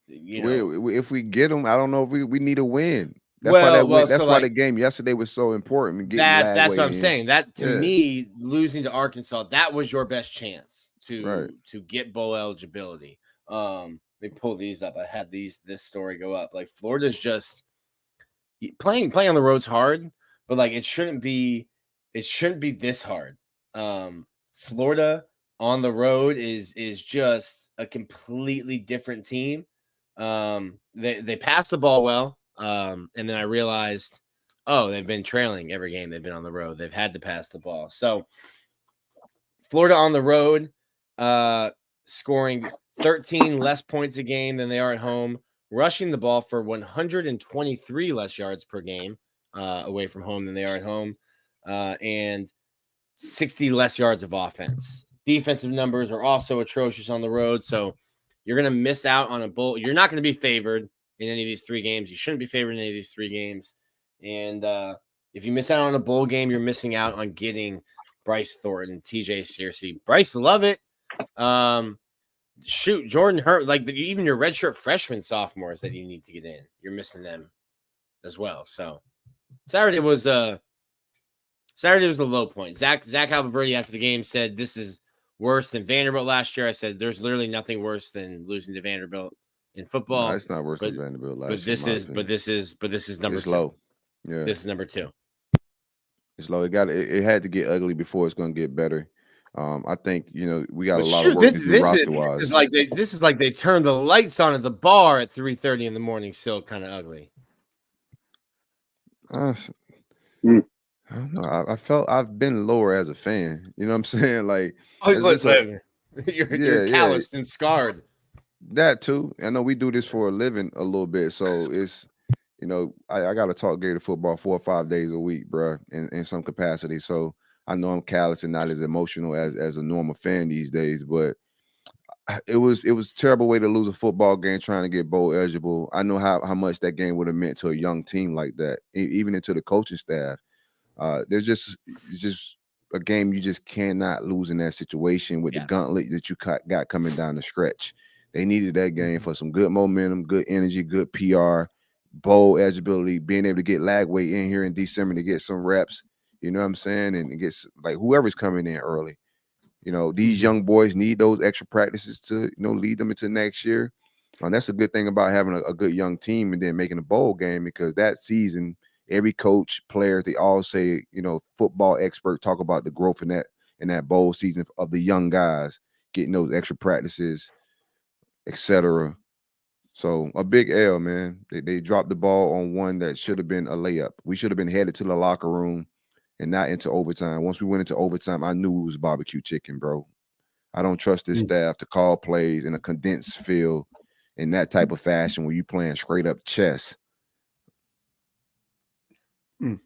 If we get them, I don't know if we need a win. That's why the game yesterday was so important. That's what I'm saying. That to me, losing to Arkansas, that was your best chance to get bowl eligibility. Let me pull these up. I had this story go up. Like, Florida's just playing on the road's hard, but like it shouldn't be this hard. Florida on the road is just a completely different team. They pass the ball well. And then I realized, they've been trailing every game they've been on the road. They've had to pass the ball. So Florida on the road, scoring 13 less points a game than they are at home, rushing the ball for 123 less yards per game away from home than they are at home, and 60 less yards of offense. Defensive numbers are also atrocious on the road. So you're going to miss out on a bowl. You're not going to be favored in any of these 3 games. You shouldn't be favored in any of these 3 games. And if you miss out on a bowl game, you're missing out on getting Bryce Thornton, TJ Searcy, Bryce Lovett. Jordan Hurt, like even your redshirt freshman sophomores that you need to get in, you're missing them as well. So Saturday was a low point. Zach Alberti after the game said this is worse than Vanderbilt last year. I said there's literally nothing worse than losing to Vanderbilt in football. No, it's not worse than Vanderbilt last year. But this is number 2. Low. Yeah. This is number 2. It's low. It had to get ugly before it's going to get better. I think we got a lot of work to do roster-wise. This is like they turned the lights on at the bar at 3:30 in the morning. Still kind of ugly. I don't know. I felt I've been lower as a fan. You know what I'm saying? Like, you're calloused and scarred. That too. I know we do this for a living a little bit, so it's I got to talk Gator football 4 or 5 days a week, bro, in some capacity. So I know I'm callous and not as emotional as a normal fan these days, but it was a terrible way to lose a football game trying to get bowl eligible. I know how much that game would have meant to a young team like that, even into the coaching staff. It's just a game you just cannot lose in that situation with the gauntlet that you got coming down the stretch. They needed that game for some good momentum, good energy, good PR, bowl eligibility, being able to get Lagway in here in December to get some reps. You know what I'm saying? And it gets like whoever's coming in early. These young boys need those extra practices to, lead them into next year. And that's a good thing about having a good young team and then making a bowl game, because that season, every coach, players, they all say, football expert talk about the growth in that bowl season of the young guys getting those extra practices, etc. So a big L, man. They dropped the ball on one that should have been a layup. We should have been headed to the locker room and not into overtime. Once we went into overtime, I knew it was barbecue chicken, bro. I don't trust this staff to call plays in a condensed field in that type of fashion when you playing straight up chess. I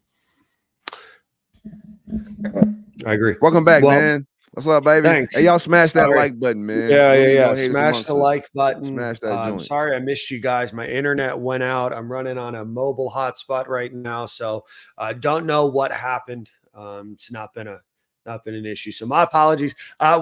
agree. Welcome back, man. What's up, baby? Thanks. Hey, y'all smash that like button, man. Yeah. Smash the like button. Smash that I'm joint. sorry I missed you guys. My internet went out. I'm running on a mobile hotspot right now, so I don't know what happened. It's not been an issue. So my apologies.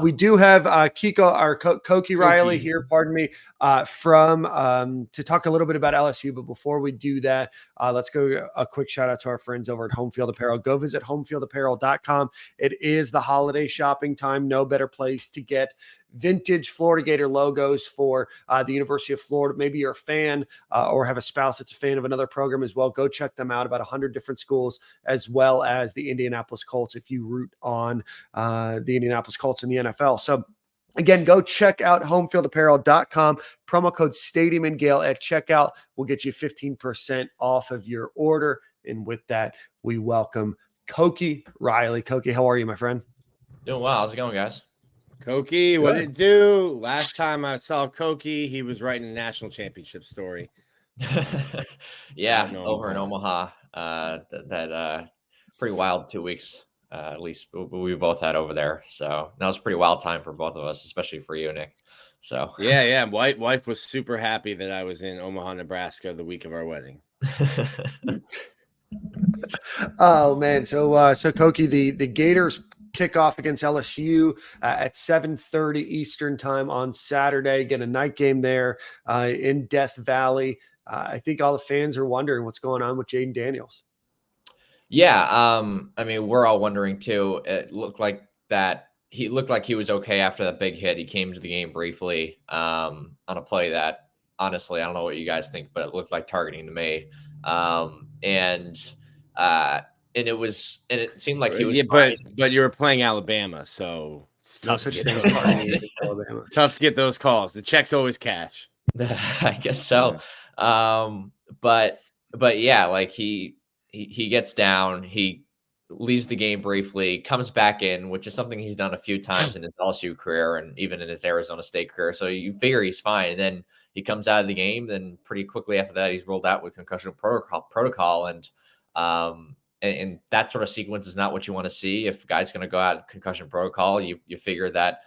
We do have Kiko or Koki Riley here, pardon me, to talk a little bit about LSU. But before we do that, let's go a quick shout out to our friends over at Home Field Apparel. Go visit homefieldapparel.com. It is the holiday shopping time. No better place to get vintage Florida Gator logos for the University of Florida. Maybe you're a fan or have a spouse that's a fan of another program as well. Go check them out. About 100 different schools, as well as the Indianapolis Colts if you root on the Indianapolis Colts in the NFL. So again, go check out homefieldapparel.com. Promo code Stadium and Gale at checkout will get you 15% off of your order. And with that, we welcome Koki Riley. Koki, how are you, my friend? Doing well. How's it going, guys? Koki, what did it do? Last time I saw Koki, he was writing a national championship story. Yeah, over in Omaha. That pretty wild 2 weeks. At least we both had over there. So that was a pretty wild time for both of us, especially for you, Nick. So yeah. Wife was super happy that I was in Omaha, Nebraska the week of our wedding. Oh man, so Koki, the Gators kick off against LSU at 7:30 Eastern time on Saturday. Get a night game there in Death Valley. I think all the fans are wondering what's going on with Jaden Daniels. Yeah, I mean, we're all wondering too. It looked like he was okay after that big hit. He came to the game briefly on a play that, honestly, I don't know what you guys think, but it looked like targeting to me. And it seemed like he was. Yeah, but you were playing Alabama, so it's tough to get those calls. Tough to get those calls. The check's always cash. I guess so. Yeah. But yeah, like he gets down, he leaves the game briefly, comes back in, which is something he's done a few times in his LSU career and even in his Arizona State career. So you figure he's fine. And then he comes out of the game. Then pretty quickly after that, he's rolled out with concussion protocol. And that sort of sequence is not what you want to see. If a guy's going to go out concussion protocol, you figure that,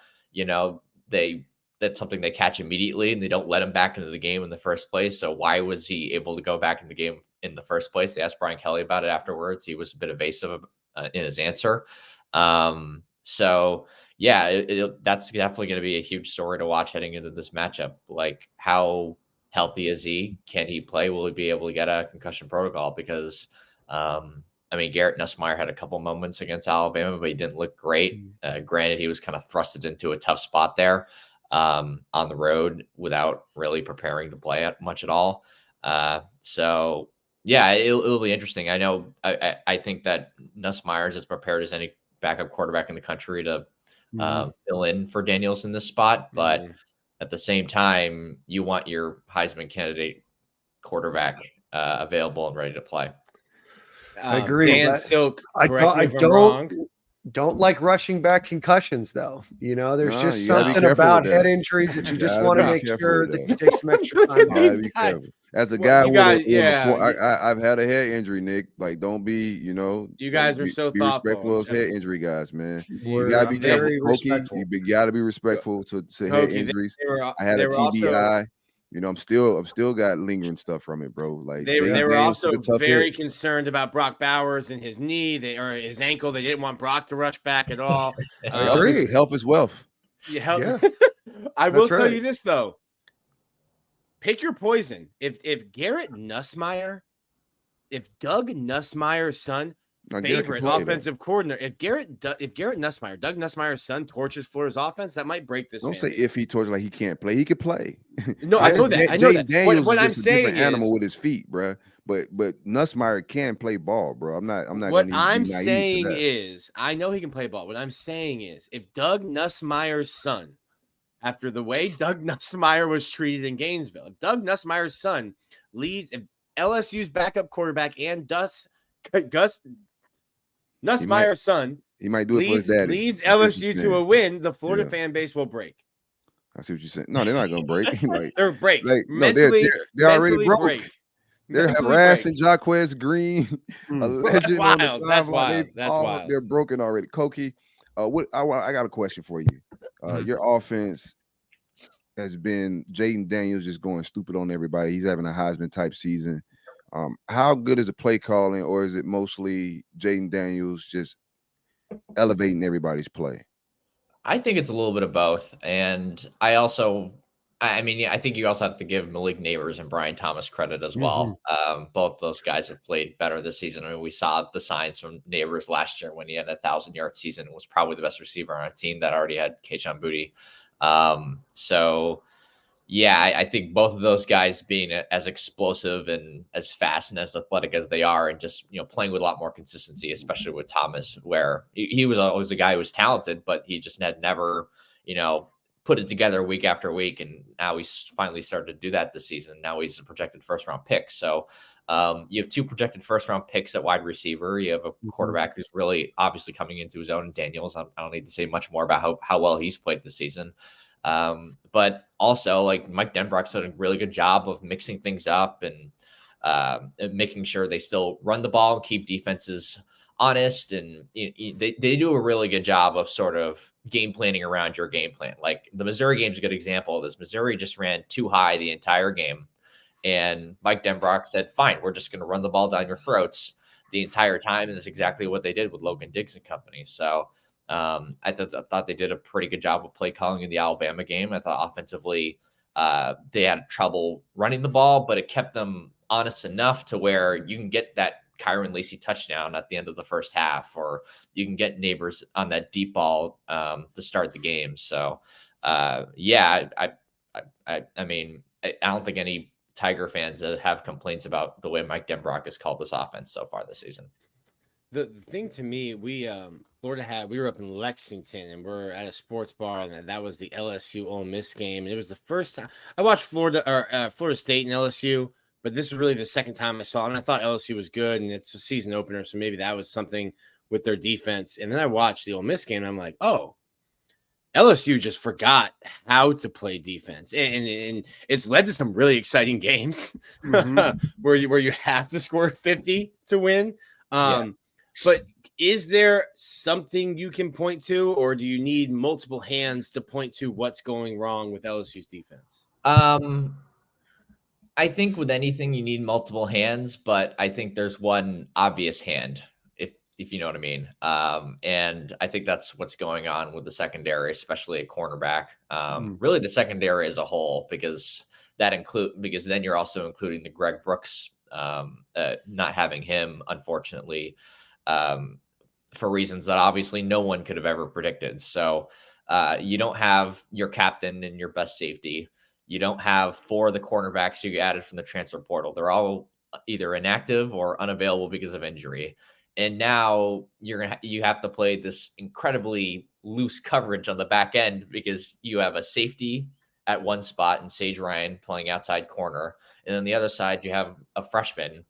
that's something they catch immediately and they don't let him back into the game in the first place. So why was he able to go back in the game in the first place? They asked Brian Kelly about it afterwards. He was a bit evasive in his answer. So yeah, that's definitely going to be a huge story to watch heading into this matchup. Like, how healthy is he? Can he play? Will he be able to get a concussion protocol? Because, I mean, Garrett Nussmeier had a couple moments against Alabama, but he didn't look great. Granted, he was kind of thrusted into a tough spot there on the road without really preparing to play much at all. So yeah, it'll be interesting. I know I think that Nussmeier is as prepared as any backup quarterback in the country to fill in for Daniels in this spot. But at the same time, you want your Heisman candidate quarterback available and ready to play. I agree. Dan Silk, I don't like rushing back concussions, though. There's just something about head injuries that you just want to make sure that you take some extra time. As a guy, I've had a head injury, Nick. Like, don't be, you guys are so be thoughtful. Respectful of head injury guys, man. You gotta be very careful. respectful. You gotta be respectful to head injuries. I had a TBI. I'm still got lingering stuff from it, bro. Like, they were also very concerned about Brock Bowers and his knee, or his ankle. They didn't want Brock to rush back at all. Health is wealth. Yeah. I will tell you this though. Pick your poison. If Garrett Nussmeier, if Doug Nussmeier's son, favorite offensive coordinator, if Garrett Nussmeier, Doug Nussmeier's son, torches Florida's offense, that might break this. Don't say if he torches like he can't play. He could play. No, I know that. I know that. Daniels what is I'm just saying a different animal with his feet, bro. But Nussmeier can play ball, bro. I'm not. What I'm saying is, I know he can play ball. What I'm saying is, if Doug Nussmeier's son, after the way Doug Nussmeier was treated in Gainesville, if Doug Nussmeier's son leads, if LSU's backup quarterback and Gus Nussmeier's son, he might do it for his daddy. Leads LSU to a win, the Florida fan base will break. I see what you're saying. No, they're not going to break. They're break. Mentally, they're already broke. They're harassing Jaquez Green, a legend on the timeline. That's wild. They're broken already. Koki, I got a question for you. Your offense has been Jaden Daniels just going stupid on everybody. He's having a Heisman type season. How good is the play calling, or is it mostly Jaden Daniels just elevating everybody's play? I think it's a little bit of both. And I think you also have to give Malik Neighbors and Brian Thomas credit as well. Both those guys have played better this season. I mean, we saw the signs from Neighbors last year when he had a 1,000-yard season and was probably the best receiver on a team that already had Keyshawn Boutte. So yeah, I think both of those guys being as explosive and as fast and as athletic as they are, and just, playing with a lot more consistency, especially with Thomas, where he was always a guy who was talented, but he just had never, put it together week after week. And now he's finally started to do that this season. Now he's a projected first-round pick. So you have 2 projected first-round picks at wide receiver. You have a quarterback who's really obviously coming into his own in Daniels. I don't need to say much more about how well he's played this season. But also, like, Mike Denbrock's done a really good job of mixing things up and making sure they still run the ball and keep defenses honest, and they do a really good job of sort of game planning around your game plan. Like the Missouri game is a good example of this. Missouri just ran too high the entire game, and Mike Denbrock said, "Fine, we're just going to run the ball down your throats the entire time," and that's exactly what they did with Logan Diggs and company. So I thought they did a pretty good job of play calling in the Alabama game. I thought offensively they had trouble running the ball, but it kept them honest enough to where you can get that Kyron Lacey touchdown at the end of the first half, or you can get Neighbors on that deep ball to start the game. So yeah, I mean, I don't think any Tiger fans have complaints about the way Mike Denbrock has called this offense so far this season. The thing to me, we were up in Lexington and we're at a sports bar, and that was the LSU Ole Miss game. And it was the first time I watched Florida State and LSU, but this was really the second time I saw it. And I thought LSU was good, and it's a season opener, so maybe that was something with their defense. And then I watched the Ole Miss game, and I'm like, oh, LSU just forgot how to play defense, and it's led to some really exciting games where you have to score 50 to win. But is there something you can point to, or do you need multiple hands to point to what's going wrong with LSU's defense? I think with anything you need multiple hands, but I think there's one obvious hand, if you know what I mean. And I think that's what's going on with the secondary, especially at cornerback. Really the secondary as a whole, because then you're also including the Greg Brooks, not having him, unfortunately, for reasons that obviously no one could have ever predicted. So you don't have your captain and your best safety. You don't have 4 of the cornerbacks you added from the transfer portal. They're all either inactive or unavailable because of injury. And now you have to play this incredibly loose coverage on the back end because you have a safety at one spot and Sage Ryan playing outside corner. And then the other side, you have a freshman,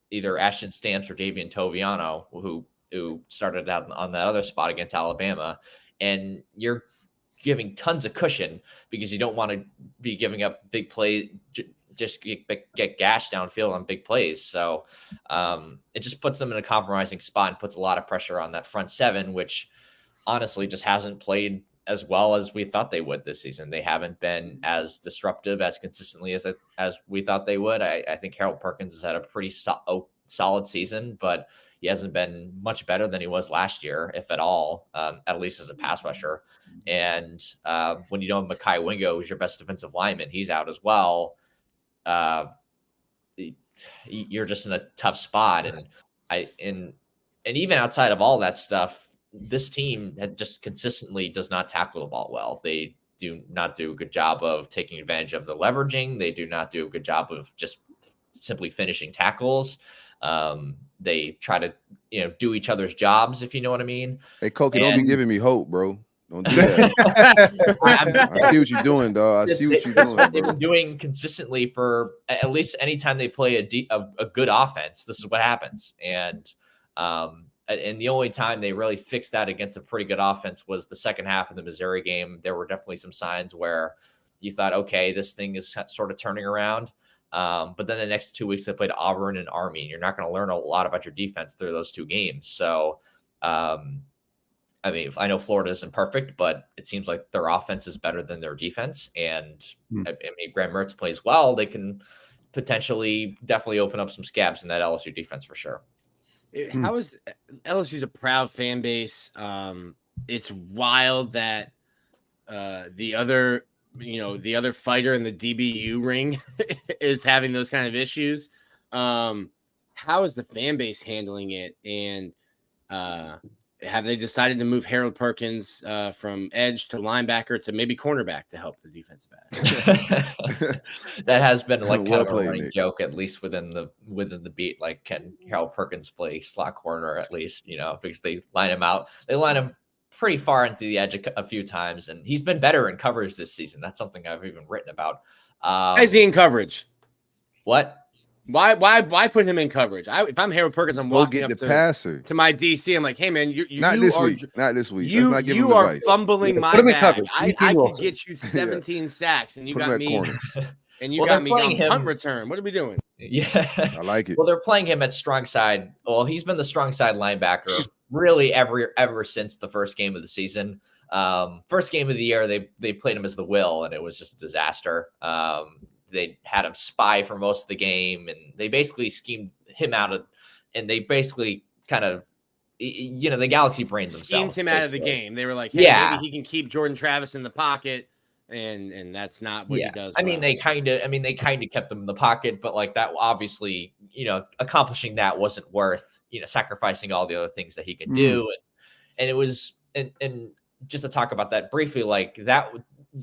either Ashton Stamps or Davian Toviano, who started out on that other spot against Alabama. And you're giving tons of cushion because you don't want to be giving up big plays, just get gashed downfield on big plays. So it just puts them in a compromising spot and puts a lot of pressure on that front seven, which honestly just hasn't played as well as we thought they would this season. They haven't been as disruptive, as consistently as we thought they would. I think Harold Perkins has had a pretty solid season, but he hasn't been much better than he was last year, if at all, at least as a pass rusher. And when you don't have Mekhi Wingo, who's your best defensive lineman, he's out as well. You're just in a tough spot. And even outside of all that stuff, this team just consistently does not tackle the ball well. They do not do a good job of taking advantage of the leveraging. They do not do a good job of just simply finishing tackles. They try to, do each other's jobs, if you know what I mean. Hey, Koki, don't be giving me hope, bro. Don't do that. I see what you're doing, dog. I see what you're doing. They've been doing consistently for at least anytime they play a good offense. This is what happens. And the only time they really fixed that against a pretty good offense was the second half of the Missouri game. There were definitely some signs where you thought, okay, this thing is sort of turning around. But then the next 2 weeks they played Auburn and Army, and you're not going to learn a lot about your defense through those 2 games. So, I mean, I know Florida isn't perfect, but it seems like their offense is better than their defense. And I mean, Graham Mertz plays well. They can definitely open up some scabs in that LSU defense for sure. How is LSU's a proud fan base? It's wild that the other fighter in the DBU ring is having those kind of issues. How is the fan base handling it? And have they decided to move Harold Perkins from edge to linebacker to maybe cornerback to help the defensive back? That has been like kind of a running joke, at least within the beat. Like, can Harold Perkins play slot corner at least? Because they line him out. They line him pretty far into the edge a few times, and he's been better in coverage this season. That's something I've even written about. Why is he in coverage? What? Why put him in coverage? If I'm Harold Perkins, I'm walking up to my DC. I'm like, hey man, not this week. You are fumbling my bag. I could get you 17 sacks, and you got me. And you got me on punt return. What are we doing? Yeah. I like it. Well, they're playing him at strong side. Well, he's been the strong side linebacker really ever since the first game of the season. First game of the year, they played him as the will, and it was just a disaster. They had him spy for most of the game, and they basically schemed him out of, and they basically kind of, the Galaxy brains themselves. Schemed him out of the game. They were like, hey, Yeah. maybe he can keep Jordan Travis in the pocket. And that's not what he does. I mean, they kind of kept him in the pocket, but like that, obviously, accomplishing that wasn't worth, sacrificing all the other things that he can do. And it was, and just to talk about that briefly, like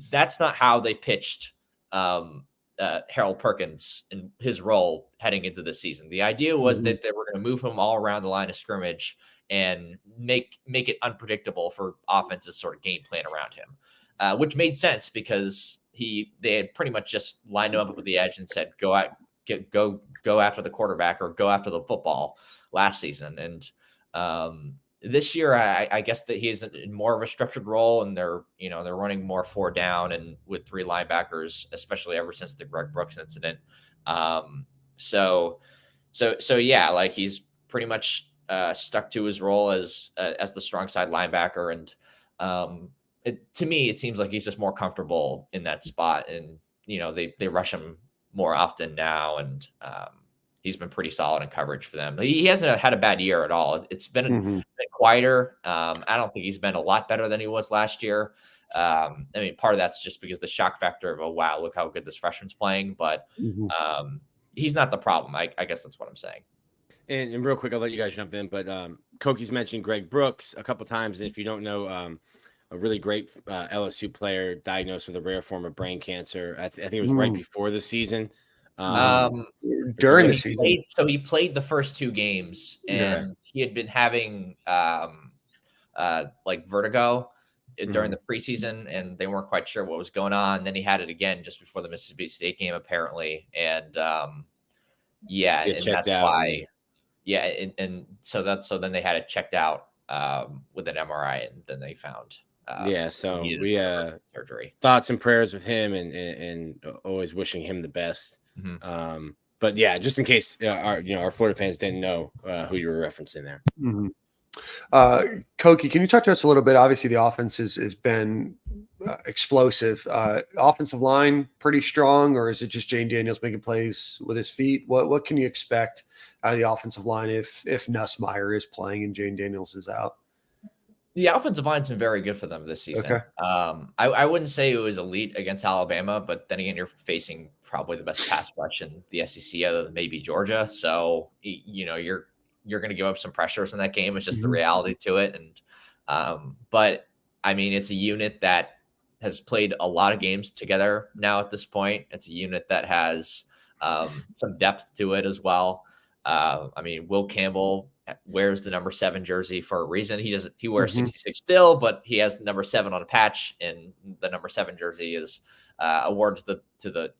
that's not how they pitched Harold Perkins in his role heading into the season. The idea was that they were going to move him all around the line of scrimmage and make it unpredictable for offenses sort of game plan around him, which made sense because they had pretty much just lined him up with the edge and said, go after the quarterback or go after the football last season. And this year, I guess that he's in more of a structured role, and they're running more 4 down and with 3 linebackers, especially ever since the Greg Brooks incident. So yeah, like he's pretty much stuck to his role as the strong side linebacker, and to me, it seems like he's just more comfortable in that spot, and they rush him more often now, and he's been pretty solid in coverage for them. He hasn't had a bad year at all. It's been quieter. I don't think he's been a lot better than he was last year. I mean, part of that's just because the shock factor of, oh, wow, look how good this freshman's playing. But he's not the problem. I guess that's what I'm saying. And real quick, I'll let you guys jump in. But Koki's mentioned Greg Brooks a couple times. And if you don't know, a really great LSU player diagnosed with a rare form of brain cancer. I think it was right before the season. During the season. He played the first 2 games, and he had been having like vertigo during the preseason, and they weren't quite sure what was going on. Then he had it again just before the Mississippi State game, apparently. And and that's why. Yeah, and so then they had it checked out with an MRI, and then they found. So we surgery. Thoughts and prayers with him, and always wishing him the best. But yeah, just in case our Florida fans didn't know who you were referencing there. Koki, can you talk to us a little bit? Obviously, the offense has been explosive. Offensive line pretty strong, or is it just Jane Daniels making plays with his feet? What can you expect out of the offensive line if Nussmeier is playing and Jane Daniels is out? The offensive line's been very good for them this season. Okay. I wouldn't say it was elite against Alabama, but then again, you're facing probably the best pass rush in the SEC, other than maybe Georgia. So you're going to give up some pressures in that game. It's just the reality to it. And but I mean, it's a unit that has played a lot of games together now at this point. It's a unit that has some depth to it as well. I mean, Will Campbell wears the number 7 jersey for a reason. He wears 66 still, but he has number 7 on a patch, and the number 7 jersey is awarded to the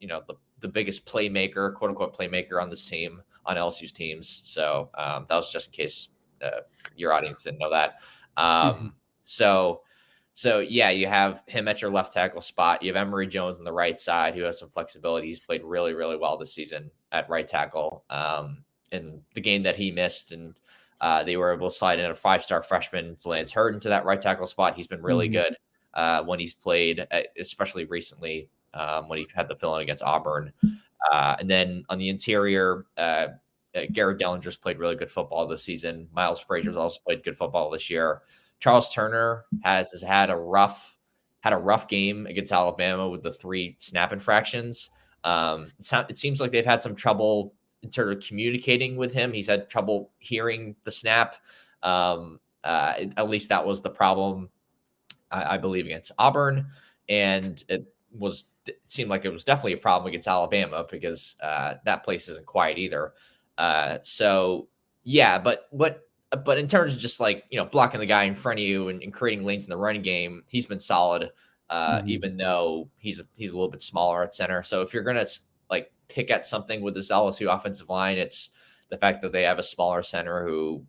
biggest playmaker, quote unquote playmaker on this team, on LSU's teams. So that was just in case your audience didn't know that. So yeah, you have him at your left tackle spot. You have Emory Jones on the right side, who has some flexibility. He's played really, really well this season at right tackle. In the game that he missed, and they were able to slide in a 5-star freshman, Lance Hurd, into that right tackle spot. He's been really good when he's played, especially recently when he had the fill-in against Auburn. And then on the interior, Garrett Dellinger's played really good football this season. Miles Frazier's also played good football this year. Charles Turner has had a rough game against Alabama with the 3 snap infractions. It seems like they've had some trouble in terms of communicating with him. Se's had trouble hearing the snap. At least that was the problem, I believe, against Auburn. And it seemed like it was definitely a problem against Alabama, because that place isn't quiet either. So yeah, but in terms of just like, blocking the guy in front of you and creating lanes in the running game, he's been solid, even though he's a little bit smaller at center. So if you're going to like pick at something with this LSU offensive line, it's the fact that they have a smaller center who,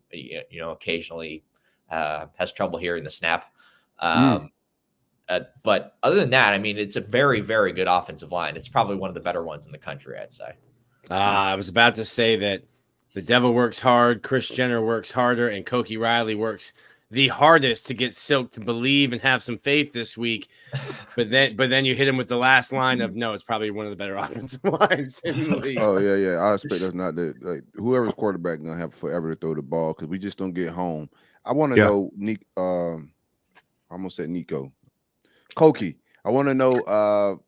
occasionally has trouble hearing the snap. But other than that, I mean, it's a very, very good offensive line. It's probably one of the better ones in the country, I'd say. I was about to say that the devil works hard, Chris Jenner works harder, and Cokie Riley works the hardest to get Silk to believe and have some faith this week. But then you hit him with the last line of no, it's probably one of the better offensive lines in the league. Oh yeah. I expect us not to whoever's quarterback gonna have forever to throw the ball because we just don't get home. I want to know, Nick. I almost said Nico, Cokie. I want to know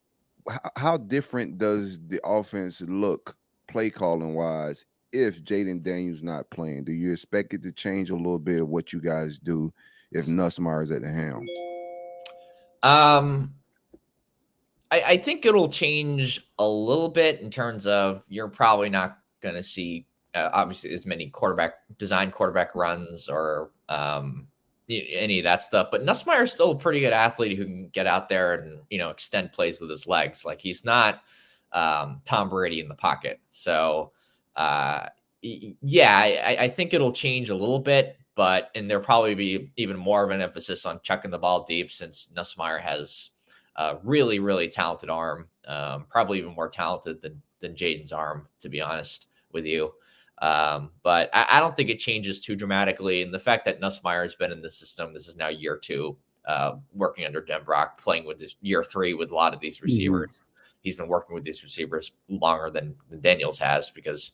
how different does the offense look play calling wise if Jaden Daniels not playing? Do you expect it to change a little bit of what you guys do if Nussmeier is at the helm? I think it'll change a little bit in terms of you're probably not going to see obviously as many quarterback runs or any of that stuff. But Nussmeier is still a pretty good athlete who can get out there and extend plays with his legs. Like he's not Tom Brady in the pocket. So I think it'll change a little bit. And there'll probably be even more of an emphasis on chucking the ball deep since Nussmeier has a really, really talented arm, probably even more talented than Jaden's arm, to be honest with you. But I don't think it changes too dramatically. And the fact that Nussmeier has been in the system, this is now year 2, working under Denbrock, playing with this year 3 with a lot of these receivers. Mm-hmm. He's been working with these receivers longer than Daniels has because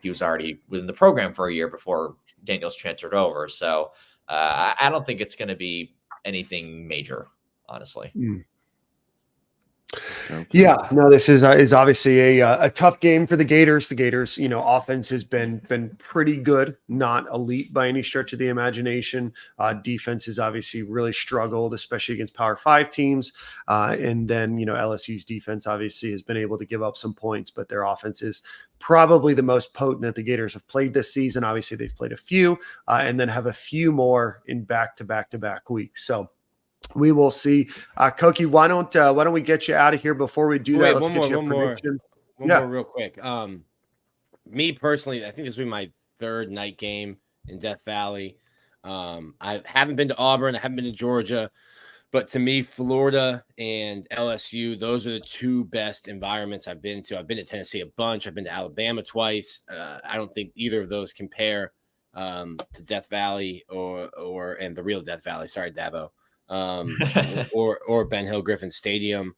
he was already within the program for a year before Daniels transferred over. So I don't think it's going to be anything major, honestly. Mm. Yeah, no, this is obviously a tough game for the Gators. The Gators, offense has been pretty good, not elite by any stretch of the imagination. Defense has obviously really struggled, especially against Power 5 teams. And then, LSU's defense obviously has been able to give up some points, but their offense is probably the most potent that the Gators have played this season. Obviously, they've played a few and then have a few more in back-to-back weeks. So we will see. Cokie, why don't we get you out of here before we do that? Let's get you a prediction. One more real quick. Me personally, I think this will be my 3rd night game in Death Valley. I haven't been to Auburn. I haven't been to Georgia. But to me, Florida and LSU, those are the 2 best environments I've been to. I've been to Tennessee a bunch. I've been to Alabama twice. I don't think either of those compare to Death Valley and the real Death Valley. Sorry, Dabo. or Ben Hill Griffin Stadium.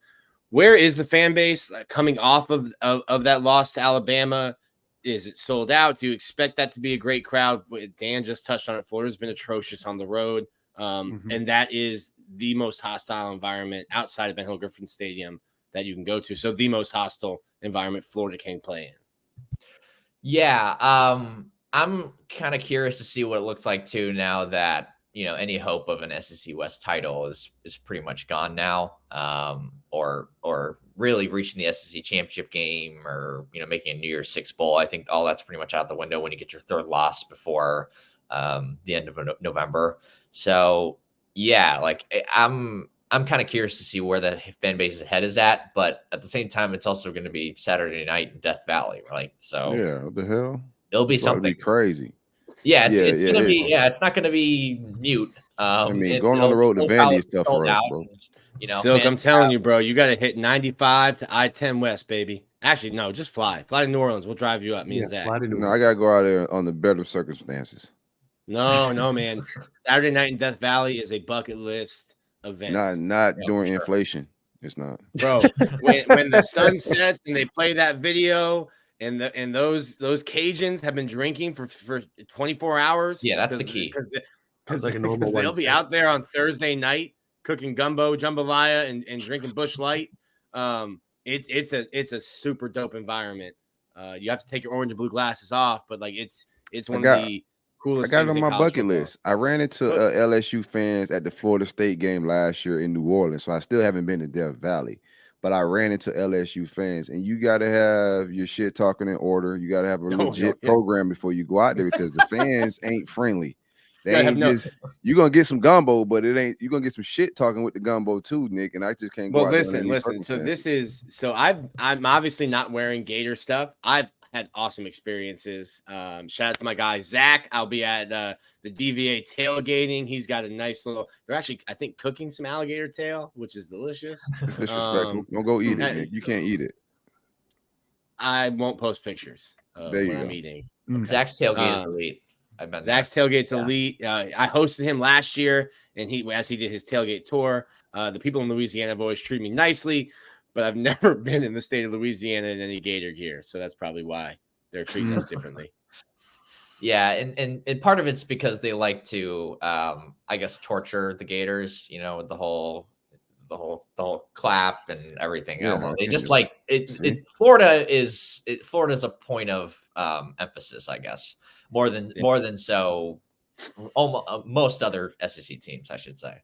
Where is the fan base coming off of that loss to Alabama? Is it sold out? Do you expect that to be a great crowd? Dan just touched on it. Florida's been atrocious on the road. And that is the most hostile environment outside of Ben Hill Griffin Stadium that you can go to. So the most hostile environment Florida can play in. Yeah. I'm kind of curious to see what it looks like too now that any hope of an SEC West title is pretty much gone now, or really reaching the SEC championship game or, making a New Year's Six bowl. I think all that's pretty much out the window when you get your 3rd loss before the end of November. So yeah, I'm kind of curious to see where the fan base's head is at, but at the same time, it's also going to be Saturday night in Death Valley, right? So yeah, what the hell? It'll be something be crazy. Yeah, it's gonna be. Yeah, it's not gonna be mute. Going on the road to Vandy is tough for us, bro. Silk, I'm telling you, bro, you got to hit 95 to I-10 West, baby. Actually, no, just fly to New Orleans. We'll drive you up, me and Zach. No, I gotta go out there on the better circumstances. No, man. Saturday night in Death Valley is a bucket list event. Not during inflation. It's not, bro. when the sun sets and they play that video. And those Cajuns have been drinking for 24 hours. Yeah, that's the key. Because like a normal they'll be out there on Thursday night cooking gumbo, jambalaya, and drinking Busch Light. It's a super dope environment. You have to take your orange and blue glasses off, but it's one of the coolest. I got it on my bucket list. I ran into LSU fans at the Florida State game last year in New Orleans, so I still haven't been to Death Valley. But I ran into LSU fans, and you got to have your shit talking in order. You got to have a legit program before you go out there because the fans ain't friendly. They ain't you're going to get some gumbo, but it ain't, you're going to get some shit talking with the gumbo too, Nick, and I just can't go out there. Listen. So I'm obviously not wearing Gator stuff. I've had awesome experiences. Shout out to my guy, Zach. I'll be at the DVA tailgating. He's got a nice little, they're actually, I think, cooking some alligator tail, which is delicious. It's disrespectful. Don't go eat it. You can't eat it. I won't post pictures There you when I'm go. eating. Zach's tailgate is elite. I've been Zach's tailgate's elite. I hosted him last year, and as he did his tailgate tour, the people in Louisiana have always treated me nicely, but I've never been in the state of Louisiana in any Gator gear, so that's probably why they're treating us differently. Yeah, and part of it's because they like to, I guess, torture the Gators. You know, with the whole clap and everything. I don't know. They just like it. Florida's a point of emphasis, I guess, more than so. Most other SEC teams, I should say.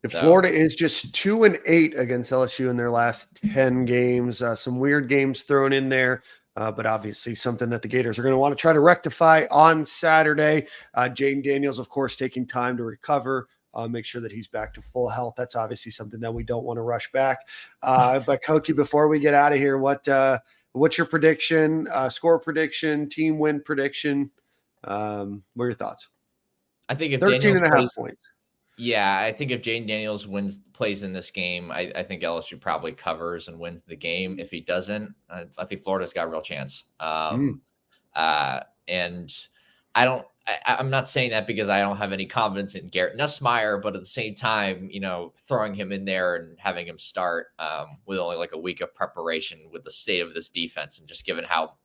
If Florida is just 2-8 against LSU in their last 10 games, some weird games thrown in there. But obviously something that the Gators are going to want to try to rectify on Saturday. Jaden Daniels, of course, taking time to recover, make sure that he's back to full health. That's obviously something that we don't want to rush back. But Koki, before we get out of here, what's your prediction, score prediction, team win prediction? What are your thoughts? I think if 13.5 points. Yeah, I think if Jaden Daniels plays in this game, I think LSU probably covers and wins the game. If he doesn't, I think Florida's got a real chance. And I'm not saying that because I don't have any confidence in Garrett Nussmeier, but at the same time, you know, throwing him in there and having him start with only like a week of preparation with the state of this defense and just given how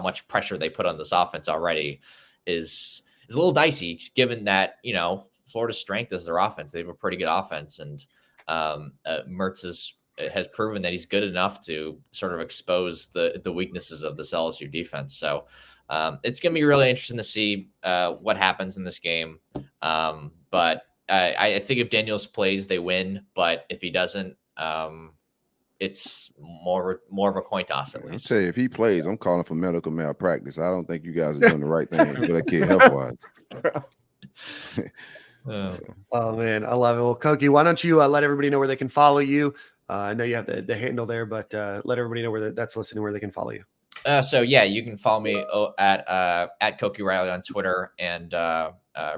much pressure they put on this offense already is a little dicey, given that, you know, Florida's strength is their offense. They have a pretty good offense, and Mertz has proven that he's good enough to sort of expose the weaknesses of this LSU defense. So it's going to be really interesting to see what happens in this game. But I think if Daniels plays, they win. But if he doesn't, it's more of a coin toss at least. I'll tell you, if he plays, I'm calling for medical malpractice. I don't think you guys are doing the right thing for that kid health-wise. Oh man, I love it. Well, Koki, why don't you let everybody know where they can follow you? I know you have the handle there, but let everybody know where that's listening, where they can follow you. So yeah, you can follow me at Koki Riley on Twitter and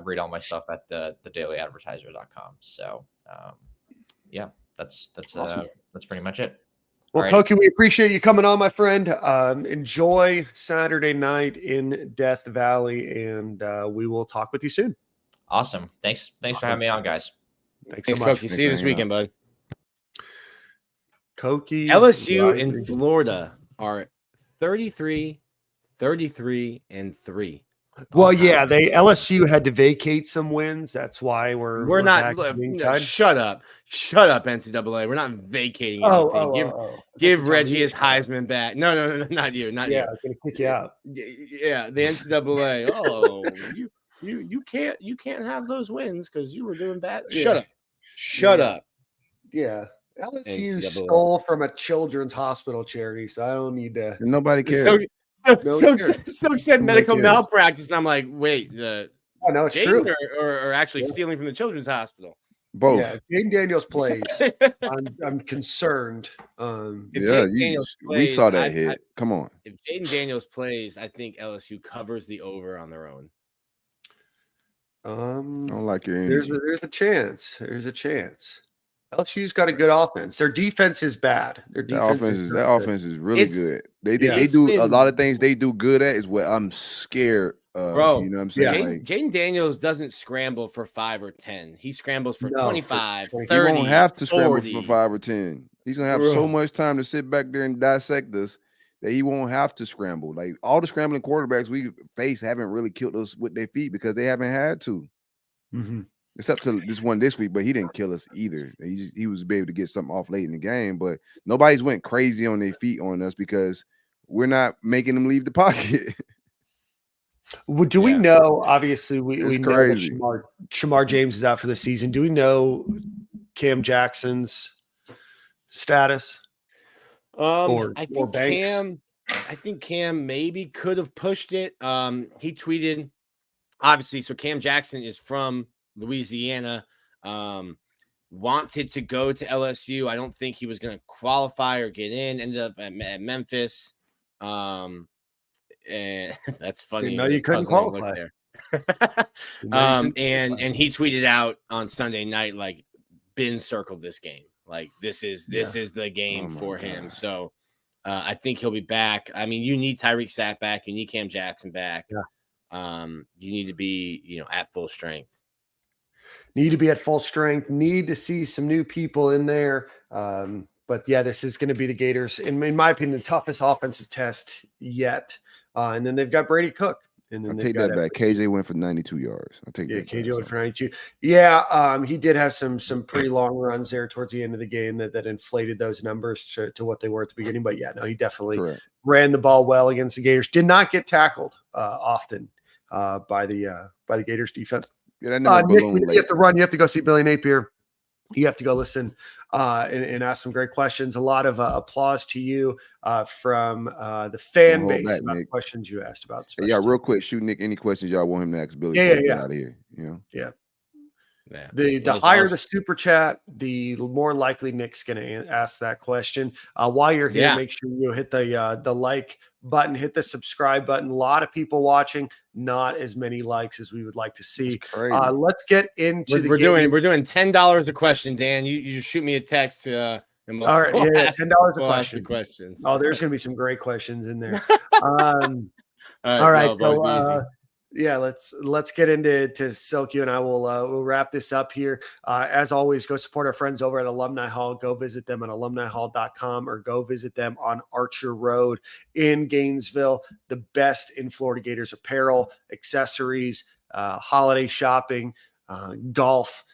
read all my stuff at the dailyadvertiser.com. So yeah, that's awesome. That's pretty much it. Well, Koki, we appreciate you coming on, my friend. Enjoy Saturday night in Death Valley, and we will talk with you soon. Awesome. Thanks for having me on, guys. Thanks so much. Koki. See you this weekend, bud. Koki. LSU and Florida are 33, 33, and 3. Well, yeah, LSU had to vacate some wins. That's why we're not. Shut up, NCAA. We're not vacating anything. Give Reggie his Heisman back. No, not you. Not you. Yeah, I was gonna kick you out. Yeah, the NCAA. Oh, you can't have those wins because you were doing bad. Yeah. Shut up. Yeah. LSU stole from a children's hospital charity, so I don't need to. Nobody cares. So said medical malpractice, and I'm like, wait, no, it's true. Or actually stealing from the children's hospital. Both. Yeah, Jaden Daniels plays. I'm concerned. We saw that hit. Come on. If Jaden Daniels plays, I think LSU covers the over on their own. I don't like your energy. There's a chance. There's a chance. LSU's got a good offense. Their defense is bad. Their offense is really good. They do a lot of things they do good at is what I'm scared of. Bro, you know what I'm saying? Jaden Daniels doesn't scramble for 5 or 10. He scrambles for 25, 30, He won't have to scramble 40. for 5 or 10. He's going to have so much time to sit back there and dissect us that he won't have to scramble. Like all the scrambling quarterbacks we face haven't really killed us with their feet because they haven't had to. Mm-hmm. Except to this one this week, but he didn't kill us either. He was able to get something off late in the game, but nobody's went crazy on their feet on us because we're not making them leave the pocket. Well, do we know? Obviously, we know that Shamar James is out for the season. Do we know Cam Jackson's status? I think Cam maybe could have pushed it. He tweeted, obviously. So Cam Jackson is from Louisiana, wanted to go to LSU. I don't think he was going to qualify or get in. Ended up at Memphis. And that's funny. Didn't know you couldn't qualify there. And he tweeted out on Sunday night, like, Ben circled this game. Like this is the game for him. So I think he'll be back. I mean, you need Tyreek Sack back. You need Cam Jackson back. Yeah. You need to be, at full strength. Need to be at full strength. Need to see some new people in there. But yeah, this is going to be the Gators, in my opinion, the toughest offensive test yet. And then they've got Brady Cook. And then I'll take that back. KJ went for 92 yards. I'll take that. KJ went for 92. Yeah, he did have some pretty long runs there towards the end of the game that inflated those numbers to what they were at the beginning. But yeah, no, he definitely ran the ball well against the Gators. Did not get tackled often by the Gators defense. Yeah, Nick, you have to run. You have to go see Billy Napier. You have to go listen and ask some great questions. A lot of applause to you from the fan base about the questions you asked about. Yeah, real quick, shoot Nick any questions y'all want him to ask Billy. Yeah. Out of here, Yeah. The higher the super chat, the more likely Nick's going to ask that question. While you're here, make sure you hit the like button, hit the subscribe button. A lot of people watching, not as many likes as we would like to see. Let's get into we're doing $10 a question, Dan. You just shoot me a text. All right, $10 a question. Questions. Oh, there's going to be some great questions in there. All right, so yeah, let's get into Silk. You and I we'll wrap this up here. As always, go support our friends over at Alumni Hall. Go visit them at alumnihall.com or go visit them on Archer Road in Gainesville. The best in Florida Gators apparel, accessories, holiday shopping, golf,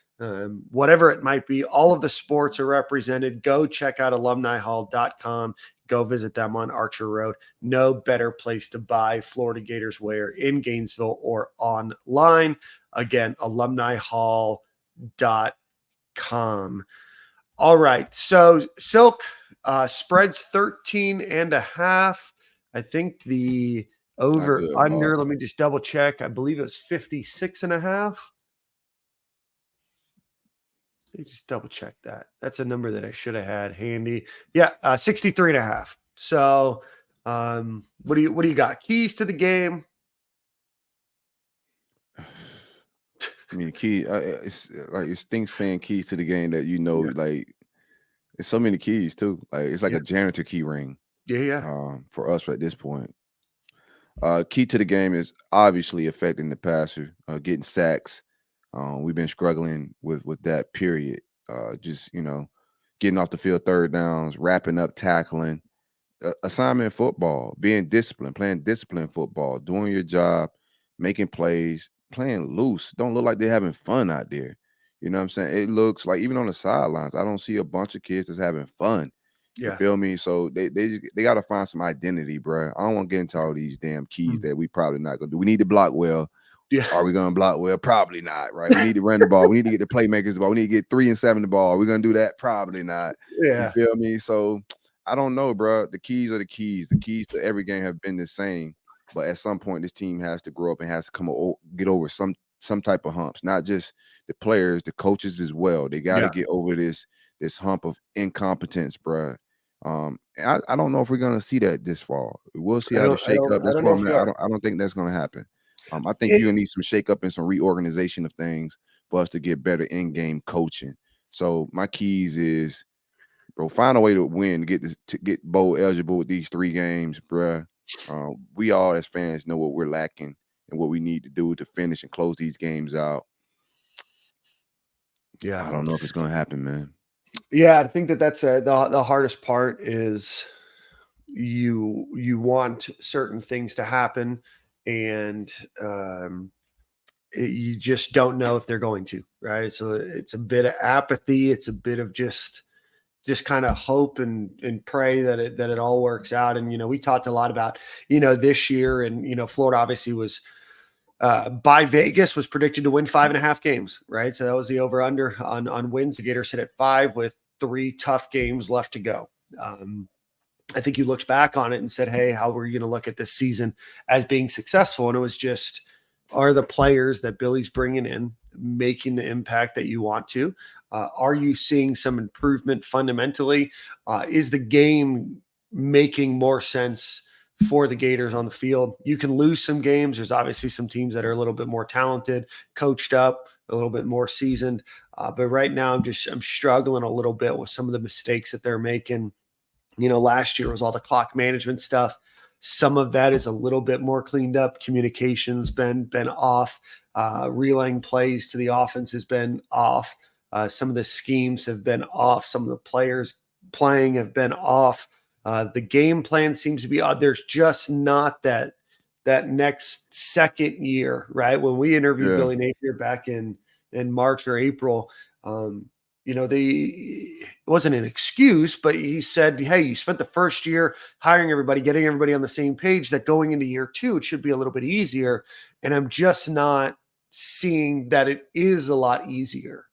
whatever it might be. All of the sports are represented. Go check out alumnihall.com. Go visit them on Archer Road. No better place to buy Florida Gators wear in Gainesville or online. Again, alumnihall.com. All right. So Silk spreads 13.5. I think the over under, let me just double check. I believe it was 56.5. Let me just double check that. That's a number that I should have had handy. Yeah, 63.5. So what do you got? Keys to the game? I mean, it's like it's things saying keys to the game that like it's so many keys too. Like it's like a janitor key ring. Yeah. For us at this point. Key to the game is obviously affecting the passer, getting sacks. We've been struggling with that period. Just getting off the field, third downs, wrapping up, tackling, assignment football, being disciplined, playing disciplined football, doing your job, making plays, playing loose. Don't look like they're having fun out there. You know what I'm saying? It looks like even on the sidelines, I don't see a bunch of kids that's having fun. You feel me? So they got to find some identity, bro. I don't want to get into all these damn keys that we probably not gonna do. We need to block well. Yeah. Are we going to block well? Probably not, right? We need to run the ball. We need to get the playmakers the ball. We need to get 3 and 7 the ball. Are we going to do that? Probably not. Yeah. You feel me? So I don't know, bro. The keys are the keys. The keys to every game have been the same. But at some point, this team has to grow up and has to get over some type of humps. Not just the players, the coaches as well. They got to get over this hump of incompetence, bro. I don't know if we're going to see that this fall. We'll see how the shake up. That's why I don't think that's going to happen. I think you're gonna need some shake up and some reorganization of things for us to get better in-game coaching. So my keys is, bro, find a way to win, to get bowl eligible with these 3 games, bruh. We all as fans know what we're lacking and what we need to do to finish and close these games out. Yeah, I don't know if it's gonna happen, man. Yeah, I think that's the hardest part is you want certain things to happen. And you just don't know if they're going to, right? So it's a bit of apathy. It's a bit of just kind of hope and pray that it all works out. And, we talked a lot about, this year and, Florida obviously was by Vegas was predicted to win 5.5 games, right? So that was the over under on wins. The Gators hit at 5 with 3 tough games left to go. I think you looked back on it and said, hey, how are you going to look at this season as being successful? And it was just, are the players that Billy's bringing in making the impact that you want to? Are you seeing some improvement fundamentally? Is the game making more sense for the Gators on the field? You can lose some games. There's obviously some teams that are a little bit more talented, coached up, a little bit more seasoned. But right now I'm struggling a little bit with some of the mistakes that they're making. Last year was all the clock management stuff. Some of that is a little bit more cleaned up. Communication's been off. Relaying plays to the offense has been off. Some of the schemes have been off. Some of the players playing have been off. The game plan seems to be odd. There's just not that next second year, right? When we interviewed Billy Napier back in March or April, it wasn't an excuse, but he said, hey, you spent the first year hiring everybody, getting everybody on the same page, that going into year 2, it should be a little bit easier. And I'm just not seeing that it is a lot easier,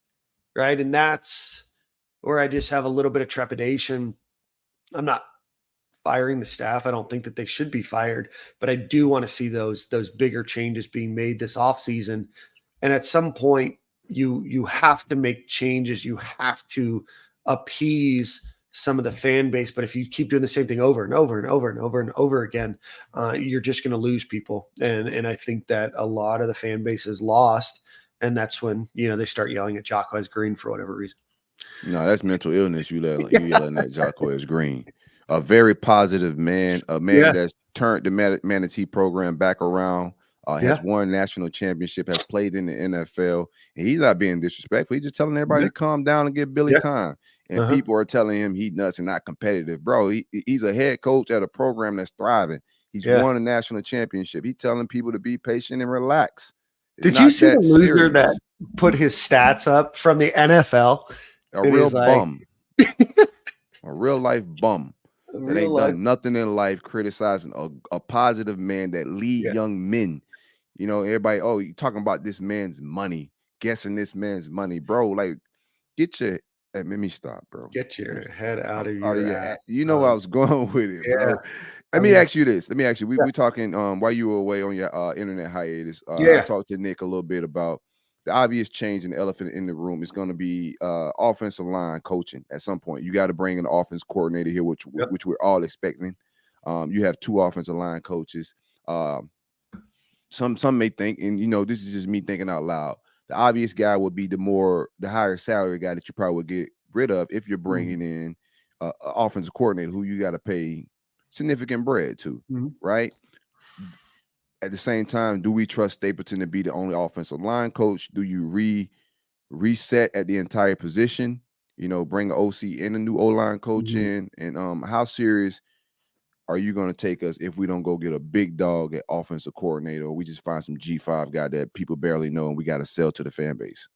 right? And that's where I just have a little bit of trepidation. I'm not firing the staff. I don't think that they should be fired, but I do want to see those bigger changes being made this offseason. And at some point, you have to make changes. You have to appease some of the fan base. But if you keep doing the same thing over and over and over and over and over again, you're just going to lose people. And I think that a lot of the fan base is lost. And that's when, they start yelling at Jacquez Green for whatever reason. No, that's mental illness. You yelling at Jacquez Green, a very positive man, a man that's turned the Manatee program back around. Has won national championship, has played in the NFL, and he's not being disrespectful. He's just telling everybody to calm down and give Billy time. And people are telling him he's nuts and not competitive. Bro, he's a head coach at a program that's thriving. He's won a national championship. He's telling people to be patient and relax. Did you see the loser that put his stats up from the NFL? A real bum. A real life bum. That ain't done nothing in life, criticizing a positive man that lead young men. Everybody, you talking about this man's money, guessing this man's money, bro. Like, let me stop, bro. Get your head out of your ass. You know I was going with it, bro. Let me ask you this. We talking while you were away on your internet hiatus. I talked to Nick a little bit about the obvious change in the elephant in the room. Is going to be offensive line coaching at some point. You got to bring an offense coordinator here, which we're all expecting. You have 2 offensive line coaches. Some may think, and this is just me thinking out loud, the obvious guy would be the higher salary guy that you probably would get rid of if you're bringing in an offensive coordinator who you got to pay significant bread to, right? At the same time, do we trust Stapleton to be the only offensive line coach? Do you reset at the entire position? Bring an OC and a new O-line coach in, and how serious are you going to take us if we don't go get a big dog at offensive coordinator, or we just find some G5 guy that people barely know and we got to sell to the fan base?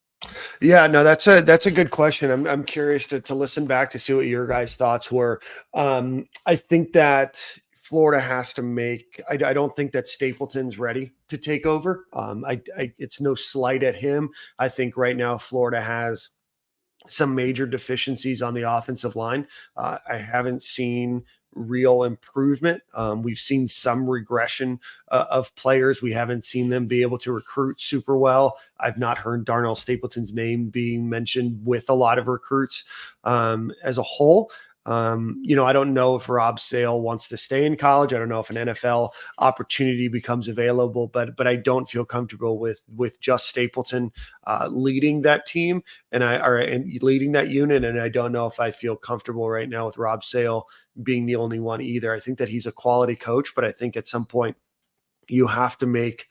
Yeah, no, that's a good question. I'm curious to listen back to see what your guys' thoughts were. I think that Florida has to make. I don't think that Stapleton's ready to take over. It's no slight at him. I think right now Florida has some major deficiencies on the offensive line. I haven't seen real improvement. We've seen some regression of players. We haven't seen them be able to recruit super well. I've not heard Darnell Stapleton's name being mentioned with a lot of recruits as a whole. I don't know if Rob Sale wants to stay in college. I don't know if an NFL opportunity becomes available, but I don't feel comfortable with just Stapleton leading that team and leading that unit. And I don't know if I feel comfortable right now with Rob Sale being the only one either. I think that he's a quality coach, but I think at some point you have to make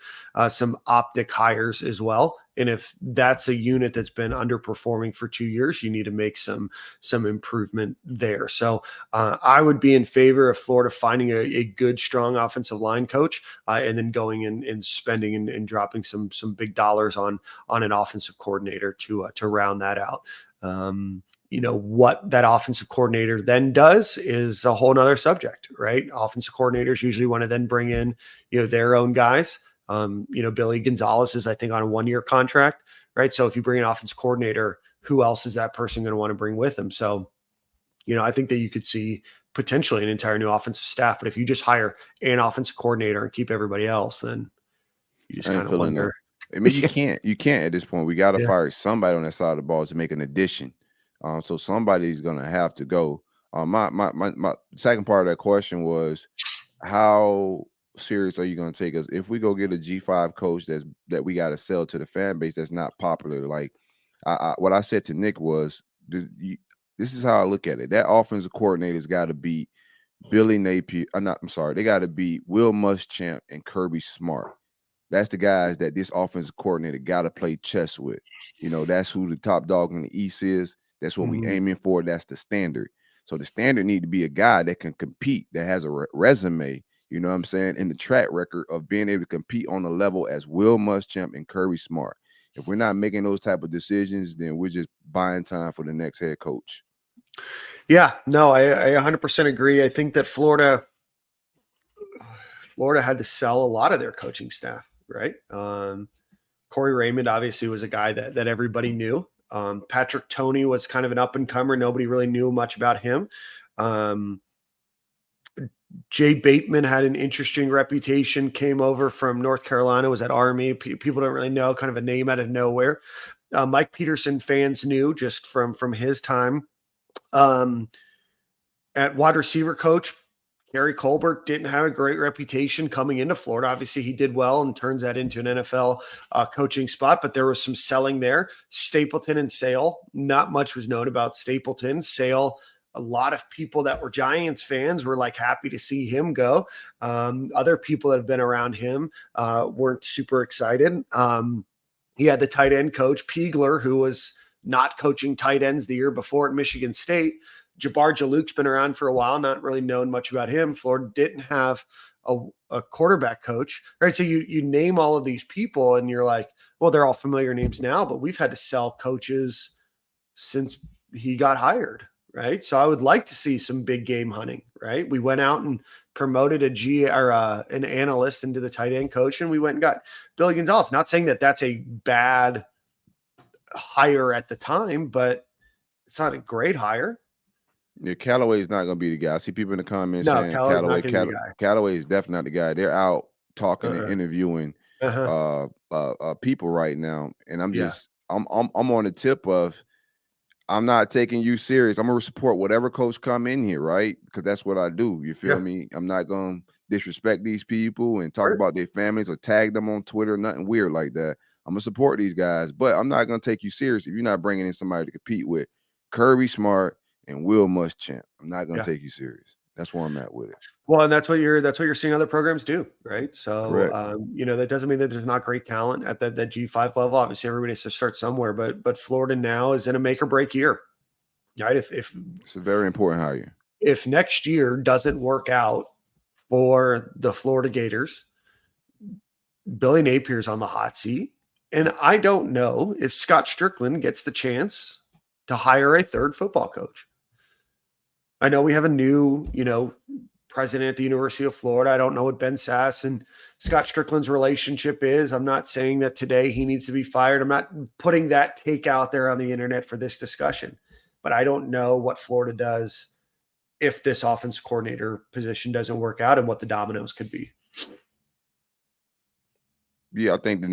some optic hires as well. And if that's a unit that's been underperforming for 2 years, you need to make some improvement there. So I would be in favor of Florida finding a good, strong offensive line coach and then going and spending and dropping some big dollars on an offensive coordinator to round that out. What that offensive coordinator then does is a whole nother subject, right? Offensive coordinators usually want to then bring in, their own guys. Billy Gonzalez is, I think, on a 1-year contract, right? So if you bring an offensive coordinator, who else is that person going to want to bring with him? So, I think that you could see potentially an entire new offensive staff, but if you just hire an offensive coordinator and keep everybody else, then you just kind of wonder. I mean, you can't at this point. We got to fire somebody on that side of the ball to make an addition. So somebody's going to have to go. My second part of that question was, how serious are you going to take us if we go get a G5 coach that we got to sell to the fan base that's not popular? Like what I said to Nick was, this is how I look at it. That offensive coordinator's got to beat Billy Napier. They got to beat Will Muschamp and Kirby Smart. That's the guys that this offensive coordinator got to play chess with. That's who the top dog in the East is. That's what we aiming for. That's the standard. So the standard need to be a guy that can compete, that has a resume, you know what I'm saying, and the track record of being able to compete on the level as Will Muschamp and Kirby Smart. If we're not making those type of decisions, then we're just buying time for the next head coach. Yeah, no, I 100% agree. I think that Florida had to sell a lot of their coaching staff, right? Corey Raymond obviously was a guy that everybody knew. Patrick Toney was kind of an up-and-comer. Nobody really knew much about him. Jay Bateman had an interesting reputation, came over from North Carolina, was at Army. People don't really know, kind of a name out of nowhere. Mike Peterson fans knew just from his time. At wide receiver coach, Gary Colbert didn't have a great reputation coming into Florida. Obviously, he did well and turns that into an NFL coaching spot, but there was some selling there. Stapleton and Sale, not much was known about Stapleton. Sale, a lot of people that were Giants fans were like happy to see him go. Other people that have been around him weren't super excited. He had the tight end coach, Piegler, who was not coaching tight ends the year before at Michigan State. Jabbar Jalouk's been around for a while, not really known much about him. Florida didn't have a quarterback coach, right? So you name all of these people and you're like, well, they're all familiar names now, but we've had to sell coaches since he got hired, right? So I would like to see some big game hunting, right? We went out and promoted an analyst into the tight end coach, and we went and got Billy Gonzalez. Not saying that that's a bad hire at the time, but it's not a great hire. Yeah, Callaway is not going to be the guy. I see people in the comments saying Callaway is definitely not the guy. They're out talking and interviewing people right now, and I'm on the tip of I'm not taking you serious. I'm gonna support whatever coach come in here, right? Because that's what I do. You feel me? I'm not gonna disrespect these people and talk about their families or tag them on Twitter, nothing weird like that. I'm gonna support these guys, but I'm not gonna take you serious if you're not bringing in somebody to compete with Kirby Smart and Will Muschamp. I'm not going to take you serious. That's where I'm at with it. Well, and that's what you're seeing other programs do, right? So, that doesn't mean that there's not great talent at that G5 level. Obviously, everybody has to start somewhere, but Florida now is in a make or break year, right? If it's a very important hire. If next year doesn't work out for the Florida Gators, Billy Napier's on the hot seat, and I don't know if Scott Strickland gets the chance to hire a third football coach. I know we have a new, president at the University of Florida. I don't know what Ben Sass and Scott Strickland's relationship is. I'm not saying that today he needs to be fired. I'm not putting that take out there on the internet for this discussion, but I don't know what Florida does if this offense coordinator position doesn't work out and what the dominoes could be. Yeah, I think the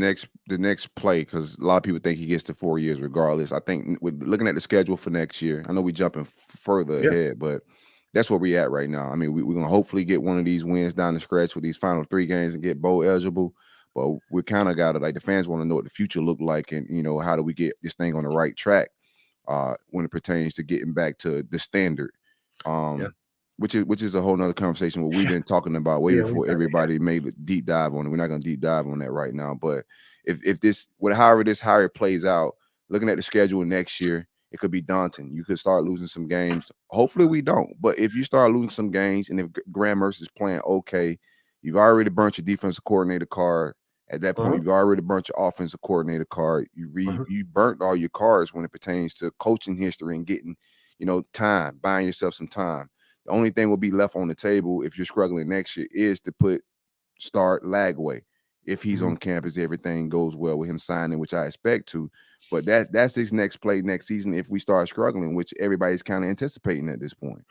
next play, because a lot of people think he gets to 4 years regardless. I think with looking at the schedule for next year, I know we're jumping further ahead, but that's where we're at right now. I mean, we're going to hopefully get one of these wins down the stretch with these final 3 games and get bowl eligible. But we kind of got to, like, the fans want to know what the future look like and, how do we get this thing on the right track when it pertains to getting back to the standard. Which is a whole nother conversation what we've been talking about way before everybody made a deep dive on it. We're not going to deep dive on that right now. But however this hire plays out, looking at the schedule next year, it could be daunting. You could start losing some games. Hopefully we don't. But if you start losing some games and if Graham Mercer's playing okay, you've already burnt your defensive coordinator card. At that point, you've already burnt your offensive coordinator card. You burnt all your cards when it pertains to coaching history and getting, time, buying yourself some time. The only thing will be left on the table if you're struggling next year is to start Lagway. If he's on campus, everything goes well with him signing, which I expect to. But that's his next play next season if we start struggling, which everybody's kind of anticipating at this point.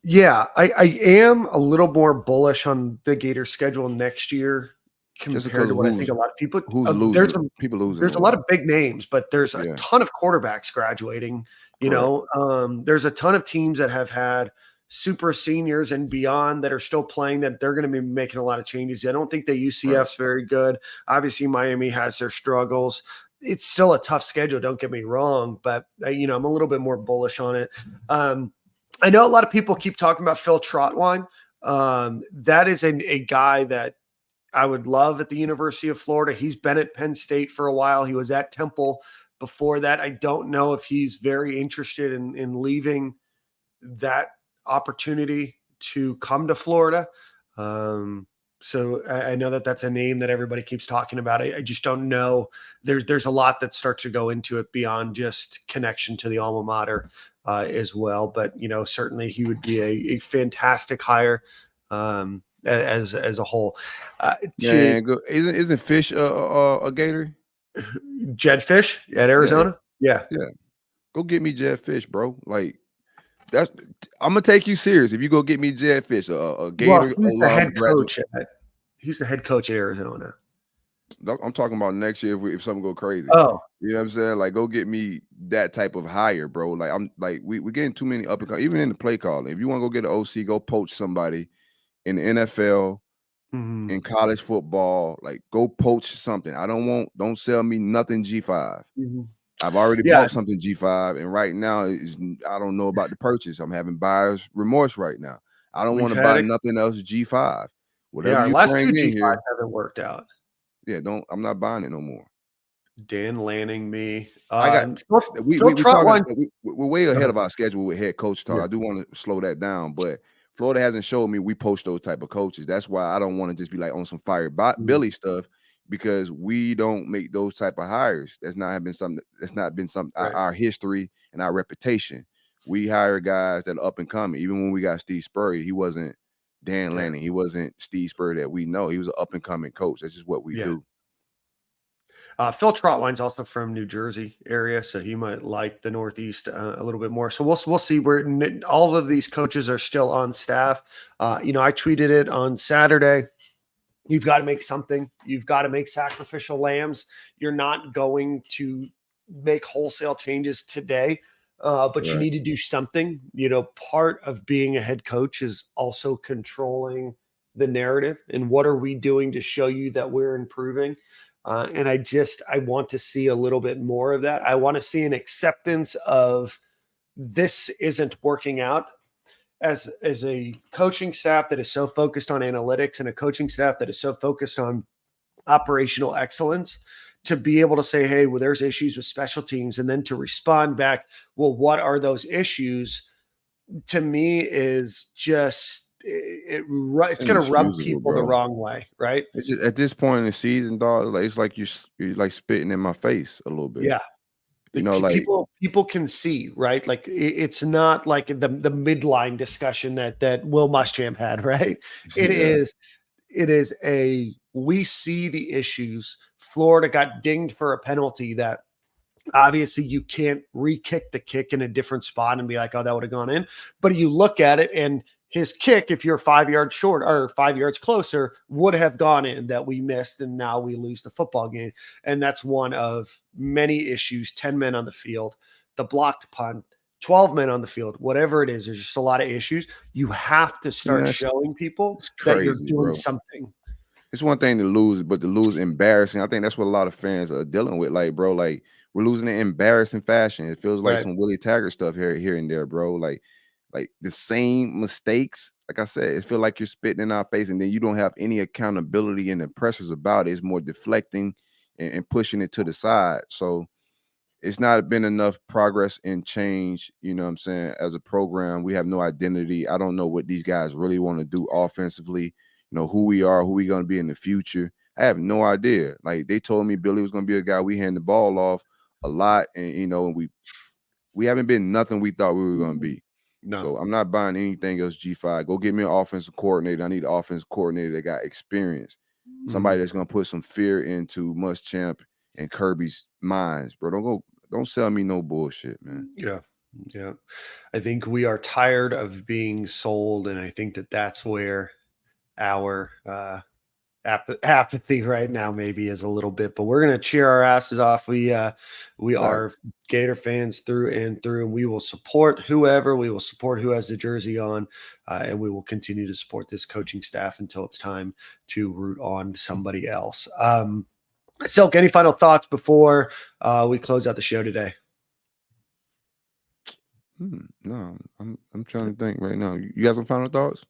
Yeah, I am a little more bullish on the Gators schedule next year compared to what I think a lot of people. Who's losing? People losing. There's a lot of big names, but there's a ton of quarterbacks graduating. There's a ton of teams that have had super seniors and beyond that are still playing that they're going to be making a lot of changes. I don't think the UCF's very good. Obviously, Miami has their struggles. it's still a tough schedule. Don't get me wrong, but I'm a little bit more bullish on it. I know a lot of people keep talking about Phil Trotwine. That is a guy that I would love at the University of Florida. He's been at Penn State for a while. He was at Temple before that. I don't know if he's very interested in leaving that opportunity to come to Florida. So I know that that's a name that everybody keeps talking about. I just don't know. There's a lot that starts to go into it beyond just connection to the alma mater as well. But, certainly he would be a fantastic hire as a whole. Isn't Fish a Gator? Jed Fish at Arizona? Yeah. Go get me Jed Fish, bro. Like, I'm gonna take you serious if you go get me Jed Fish, a Gator. Well, he's the head coach. He's the head coach at Arizona. I'm talking about next year if something go crazy. Oh, you know what I'm saying? Like, go get me that type of hire, bro. Like, I'm like we're getting too many up and coming, even in the play calling. If you want to go get an OC, go poach somebody in the NFL, in college football. Like, go poach something. Don't sell me nothing G5. I've already bought something G5, and right now I don't know about the purchase. I'm having buyer's remorse right now. I don't want to buy nothing else G5. Whatever our you last bring two in G5 here, haven't worked out. Yeah, I'm not buying it no more. Dan Lanning, me. We're way ahead of our schedule with head coach talk. I do want to slow that down, but Florida hasn't showed me we poach those type of coaches. That's why I don't want to just be like on some fire Billy stuff, because we don't make those type of hires. That's not been something our history and our reputation. We hire guys that are up and coming. Even when we got Steve Spurrier, he wasn't Dan Lanning. He wasn't Steve Spurrier that we know. He was an up and coming coach. That's just what we do. Phil Trotwine's also from New Jersey area, so he might like the Northeast a little bit more. So we'll see where all of these coaches are still on staff. I tweeted it on Saturday. You've got to make something. You've got to make sacrificial lambs. You're not going to make wholesale changes today, but you need to do something. Part of being a head coach is also controlling the narrative and what are we doing to show you that we're improving. And I want to see a little bit more of that. I want to see an acceptance of this isn't working out. As a coaching staff that is so focused on analytics and a coaching staff that is so focused on operational excellence, to be able to say, hey, well, there's issues with special teams, and then to respond back, well, what are those issues? To me is just it's going to rub people the wrong way, right? It's just, at this point in the season, dog, it's like you're like spitting in my face a little bit. Yeah. People can see, right? Like it's not like the midline discussion that Will Muschamp had, right? It is we see the issues. Florida got dinged for a penalty that obviously you can't re-kick the kick in a different spot and be like, oh, that would have gone in. But you look at it and his kick, if you're 5 yards short or 5 yards closer, would have gone in that we missed, and now we lose the football game. And that's one of many issues. 10 men on the field, the blocked punt, 12 men on the field, whatever it is, there's just a lot of issues. You have to start showing people that you're doing something. It's one thing to lose, but to lose embarrassing, I think that's what a lot of fans are dealing with. Like, bro, like we're losing in embarrassing fashion. It feels like some Willie Taggart stuff here and there, bro. Like the same mistakes. Like I said, it feels like you're spitting in our face, and then you don't have any accountability and the pressures about it. It's more deflecting and pushing it to the side. So it's not been enough progress and change, you know what I'm saying? As a program, we have no identity. I don't know what these guys really want to do offensively, who we are, who we're going to be in the future. I have no idea. Like, they told me Billy was going to be a guy we hand the ball off a lot, and we haven't been nothing we thought we were going to be. No. So I'm not buying anything else G5. Go get me an offensive coordinator. I need an offensive coordinator that got experience. Somebody that's going to put some fear into Muschamp and Kirby's minds, bro. Don't sell me no bullshit, man. Yeah. I think we are tired of being sold, and I think that's where our apathy right now maybe is a little bit, but we're going to cheer our asses off. We are Gator fans through and through, and we will support whoever. We will support who has the jersey on, and we will continue to support this coaching staff until it's time to root on somebody else. Silk, any final thoughts before we close out the show today? No, I'm trying to think right now. You got some final thoughts?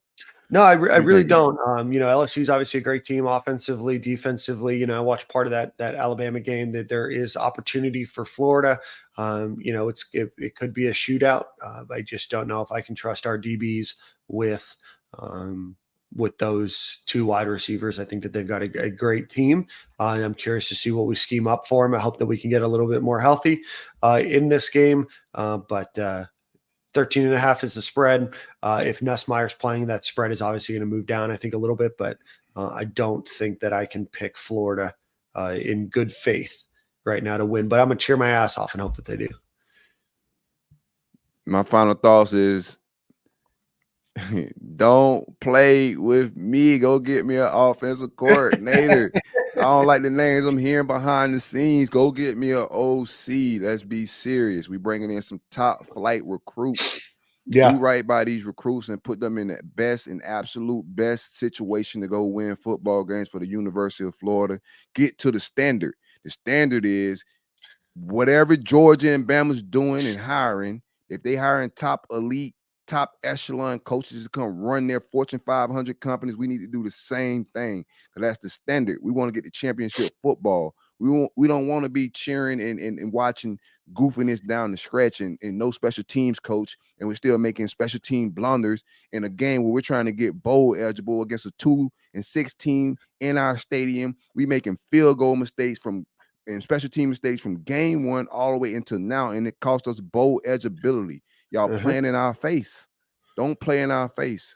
No, I really don't. LSU is obviously a great team offensively, defensively. I watched part of that Alabama game. That there is opportunity for Florida. It could be a shootout. I just don't know if I can trust our DBs with those two wide receivers. I think that they've got a great team. I'm curious to see what we scheme up for them. I hope that we can get a little bit more healthy in this game. But 13.5 is the spread. If Nussmeier's playing, that spread is obviously going to move down, I think, a little bit, but I don't think that I can pick Florida in good faith right now to win, but I'm going to cheer my ass off and hope that they do. My final thoughts is don't play with me. Go get me an offensive coordinator. I don't like the names I'm hearing behind the scenes. Go get me an OC. Let's be serious. We bringing in some top flight recruits. Yeah. Do right by these recruits and put them in the best and absolute best situation to go win football games for the University of Florida. Get to the standard. The standard is whatever Georgia and Bama's doing and hiring, if they hiring top elite, top echelon coaches to come run their Fortune 500 companies, we need to do the same thing. That's the standard. We want to get the championship football. We don't want to be cheering and watching goofiness down the stretch and no special teams coach, and we're still making special team blunders in a game where we're trying to get bowl eligible against a 2-6 team in our stadium. We making field goal mistakes and special team mistakes from game one all the way until now, and it cost us bowl eligibility. Y'all playing in our face. Don't play in our face.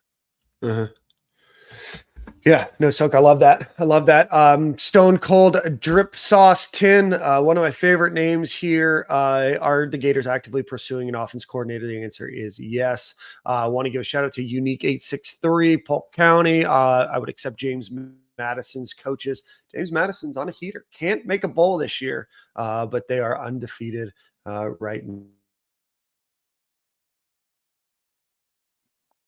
Yeah, no, Silk, I love that. Stone Cold Drip Sauce 10. One of my favorite names here. Are the Gators actively pursuing an offense coordinator? The answer is yes. I want to give a shout out to Unique 863, Polk County. I would accept James Madison's coaches. James Madison's on a heater. Can't make a bowl this year, but they are undefeated right now.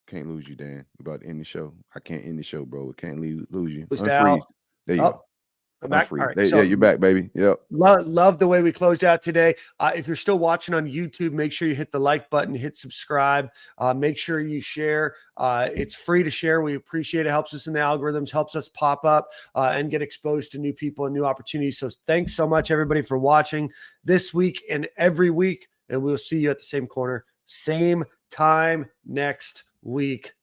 Can't lose you, Dan. We're about to end the show. I can't end the show, bro. We can't lose you. Unfreeze. There you go. I'm back. All right, yeah, you're back, baby. Yep. Love the way we closed out today. If you're still watching on YouTube, make sure you hit the like button, hit subscribe. Make sure you share. It's free to share. We appreciate it. Helps us in the algorithms, helps us pop up and get exposed to new people and new opportunities. So thanks so much, everybody, for watching this week and every week. And we'll see you at the same corner, same time next week.